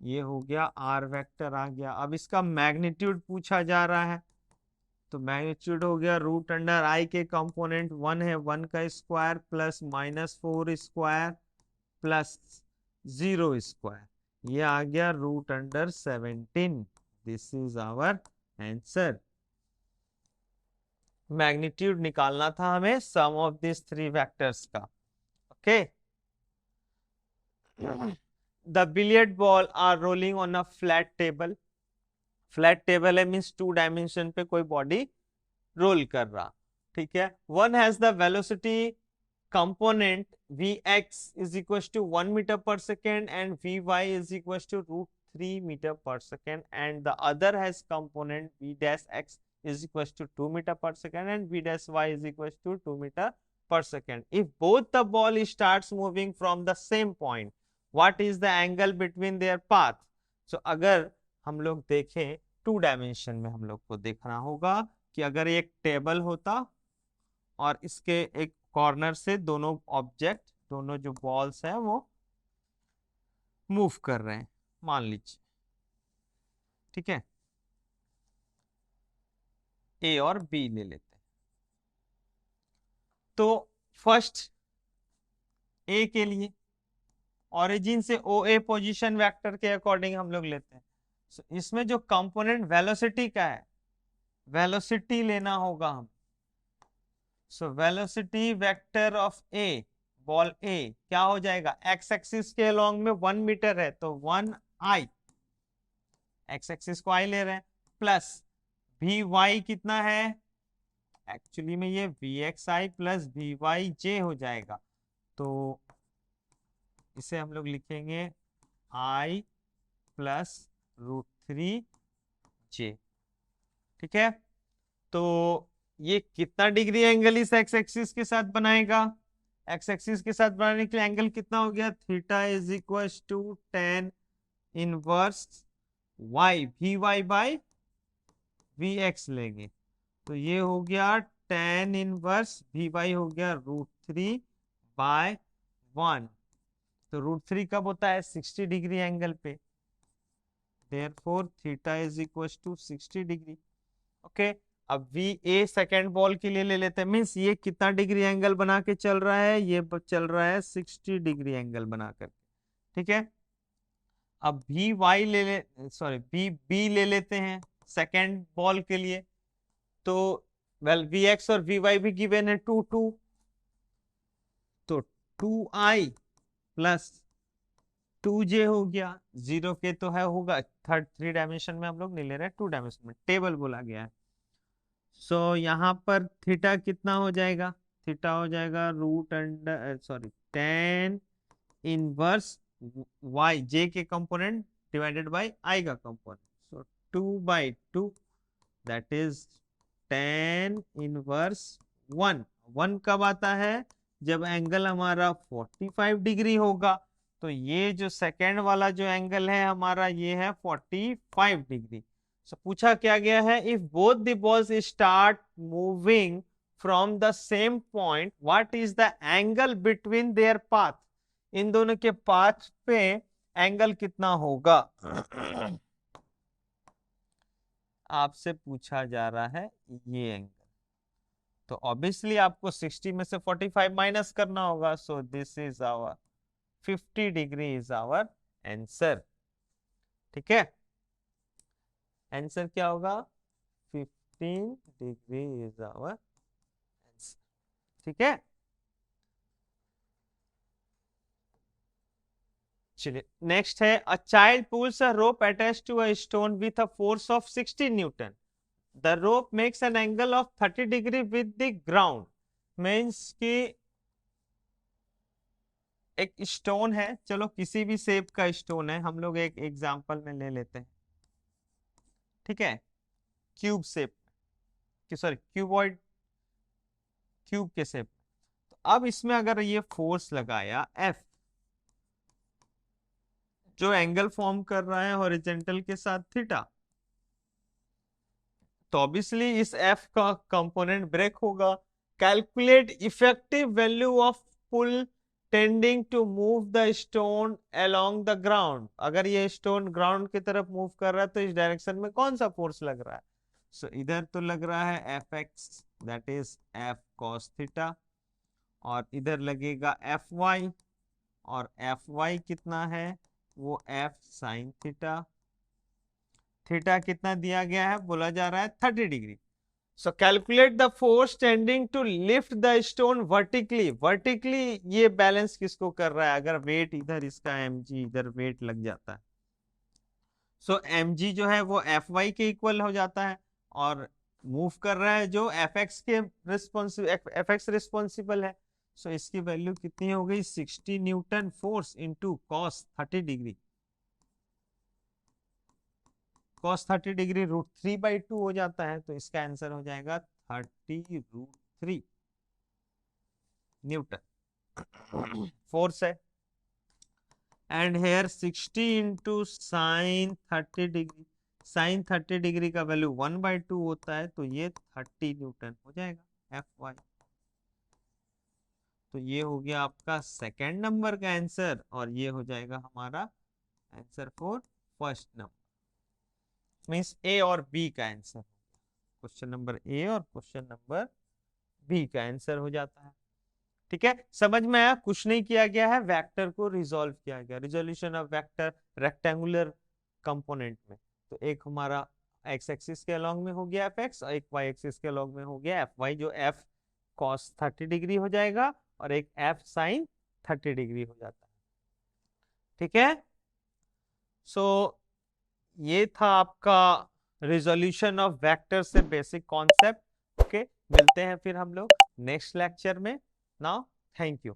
ये हो गया आर वेक्टर आ गया। अब इसका मैग्नीट्यूड पूछा जा रहा है, तो मैग्नीट्यूड हो गया रूट अंडर आई के कंपोनेंट 1 है, 1 का square plus -4 square plus 0 square, ये आ गया root under 17। This is our answer. Magnitude निकालना था हमें sum of this three vectors का। Okay, the billiard ball are rolling on a flat table. Flat table है मींस 2 डायमेंशन पे कोई बॉडी रोल कर रहा। ठीक है, one has the velocity component Vx is equals to 1 meter per second and Vy is equals to √3 meter per second, and the other has component V dash x is equals to 2 meter per second and V dash y is equals to 2 meter per second. If both the ball starts moving from the same point, what is the angle between their path? So अगर हम लोग देखें 2 dimension में, हम लोग को देखना होगा कि अगर एक टेबल होता और इसके एक कॉर्नर से दोनों ऑब्जेक्ट, दोनों जो बॉल्स हैं वो मूव कर रहे हैं, मान लीजिए। ठीक है, ए और बी ले लेते हैं। तो फर्स्ट ए के लिए ओरिजिन से ओ ए पोजिशन वेक्टर के अकॉर्डिंग हम लोग लेते हैं। so, इसमें जो कंपोनेंट वेलोसिटी का है, वेलोसिटी लेना होगा हम। सो velocity vector of A, ball A क्या हो जाएगा, एक्स एक्सिस के अलोंग में 1 मीटर है तो 1i, एक्स एक्सिस को i ले रहे हैं, प्लस वी वाई कितना है, एक्चुअली में ये V X I plus V Y J हो जाएगा। तो इसे हम लोग लिखेंगे i प्लस √3j। ठीक है, तो ये कितना डिग्री एंगल इस एक्स एक्सिस के साथ बनाएगा, एक्स एक्सिस के साथ बनाने के लिए एंगल कितना हो गया, theta is equal to tan inverse y, V y by V x लेंगे, तो ये हो गया tan इनवर्स वी वाई हो गया √3/1। तो √3 कब होता है, 60 डिग्री एंगल पे, therefore theta is equal to 60 degree. Okay, अब वी ए सेकेंड बॉल के लिए ले लेते हैं, मीन्स ये कितना डिग्री एंगल बना के चल रहा है, ये चल रहा है 60 डिग्री एंगल बना कर। ठीक है, अब V y sorry B B ले लेते हैं सेकेंड बॉल के लिए, तो वेल वी एक्स और वी वाई भी गिवन है 2 2, तो 2i प्लस 2j हो गया, 0 के तो है होगा, थर्ड 3 डायमेंशन में हम लोग नहीं ले रहे हैं, 2 डायमेंशन में टेबल बोला गया है। सो यहाँ पर थीटा कितना हो जाएगा, थीटा हो जाएगा root under sorry tan inverse y, j के कंपोनेंट डिवाइडेड बाय i का component, so 2/2, that is tan inverse 1। 1 कब आता है, जब एंगल हमारा 45 डिग्री होगा, तो ये जो सेकेंड वाला जो एंगल है हमारा ये है 45 डिग्री। So, पूछा क्या गया है, if both the balls start moving from the same point what is the angle between their path, इन दोनों के पाथ पे एंगल कितना होगा आपसे पूछा जा रहा है ये एंगल। तो ऑब्वियसली आपको 60 में से 45 माइनस करना होगा, so this is our 50 degree is our answer. ठीक है, आंसर क्या होगा, 15 डिग्री इज आवर आंसर। ठीक है, चलिए नेक्स्ट है, a child pulls a rope attached to a stone with a force of 60 newton the rope makes an angle of 30 degree with the ground, means कि एक stone है, चलो किसी भी शेप का स्टोन है, हम लोग एक एग्जांपल में ले लेते हैं, ठीक है, cube shape, sorry cuboid, cube के शेप। तो अब इसमें अगर ये फोर्स लगाया एफ, जो एंगल फॉर्म कर रहा है हॉरिजेंटल के साथ थीटा, तो ऑब्वियसली इस एफ का कंपोनेंट ब्रेक होगा। Calculate effective value of pull tending to move the stone along the ground, अगर ये स्टोन ग्राउंड की तरफ मूव कर रहा है तो इस डायरेक्शन में कौन सा फोर्स लग रहा है? सो इधर तो लग रहा है F x, that is F cos theta, और इधर लगेगा एफ वाई, और एफ वाई कितना है? वो एफ साइन थीटा। थीटा कितना दिया गया है? बोला जा रहा है 30 degree. So calculate the force tending to lift the stone vertically. Vertically ये बैलेंस किसको कर रहा है? अगर वेट इधर इसका mg, इधर वेट लग जाता है, सो mg जो है वो fy के इक्वल हो जाता है, और मूव कर रहा है जो fx के fx रिस्पॉन्सिबल है। सो इसकी वैल्यू कितनी हो गई? 60 Newton force into cos 30 degree. cos 30 degree √3/2 हो जाता है, तो इसका आंसर हो जाएगा 30√3 न्यूटन फोर्स है। एंड हेयर 60 इंटू साइन 30 डिग्री, साइन 30 डिग्री का वैल्यू 1/2 होता है, तो ये 30 न्यूटन हो जाएगा एफ वाई। तो ये हो गया आपका सेकेंड नंबर का आंसर, और ये हो जाएगा हमारा answer for first number, means A और बी का आंसर। क्वेश्चन नंबर ए और क्वेश्चन नंबर बी का आंसर हो जाता है। ठीक है, समझ में आया? कुछ नहीं किया गया है, वेक्टर को रिजॉल्व किया गया, resolution of vector rectangular component में। तो एक हमारा एक्स एक्सिस के अलॉन्ग में हो गया एफ एक्स, और एक वाई एक्सिस के अलॉन्ग में हो गया एफ वाई, जो एफ कॉस 30 डिग्री हो जाएगा, और एक एफ साइन 30 डिग्री हो जाता है। ठीक है, सो ये था आपका रिजोल्यूशन ऑफ वेक्टर से बेसिक कॉन्सेप्ट। ओके, मिलते हैं फिर हम लोग नेक्स्ट लेक्चर में। Now thank you.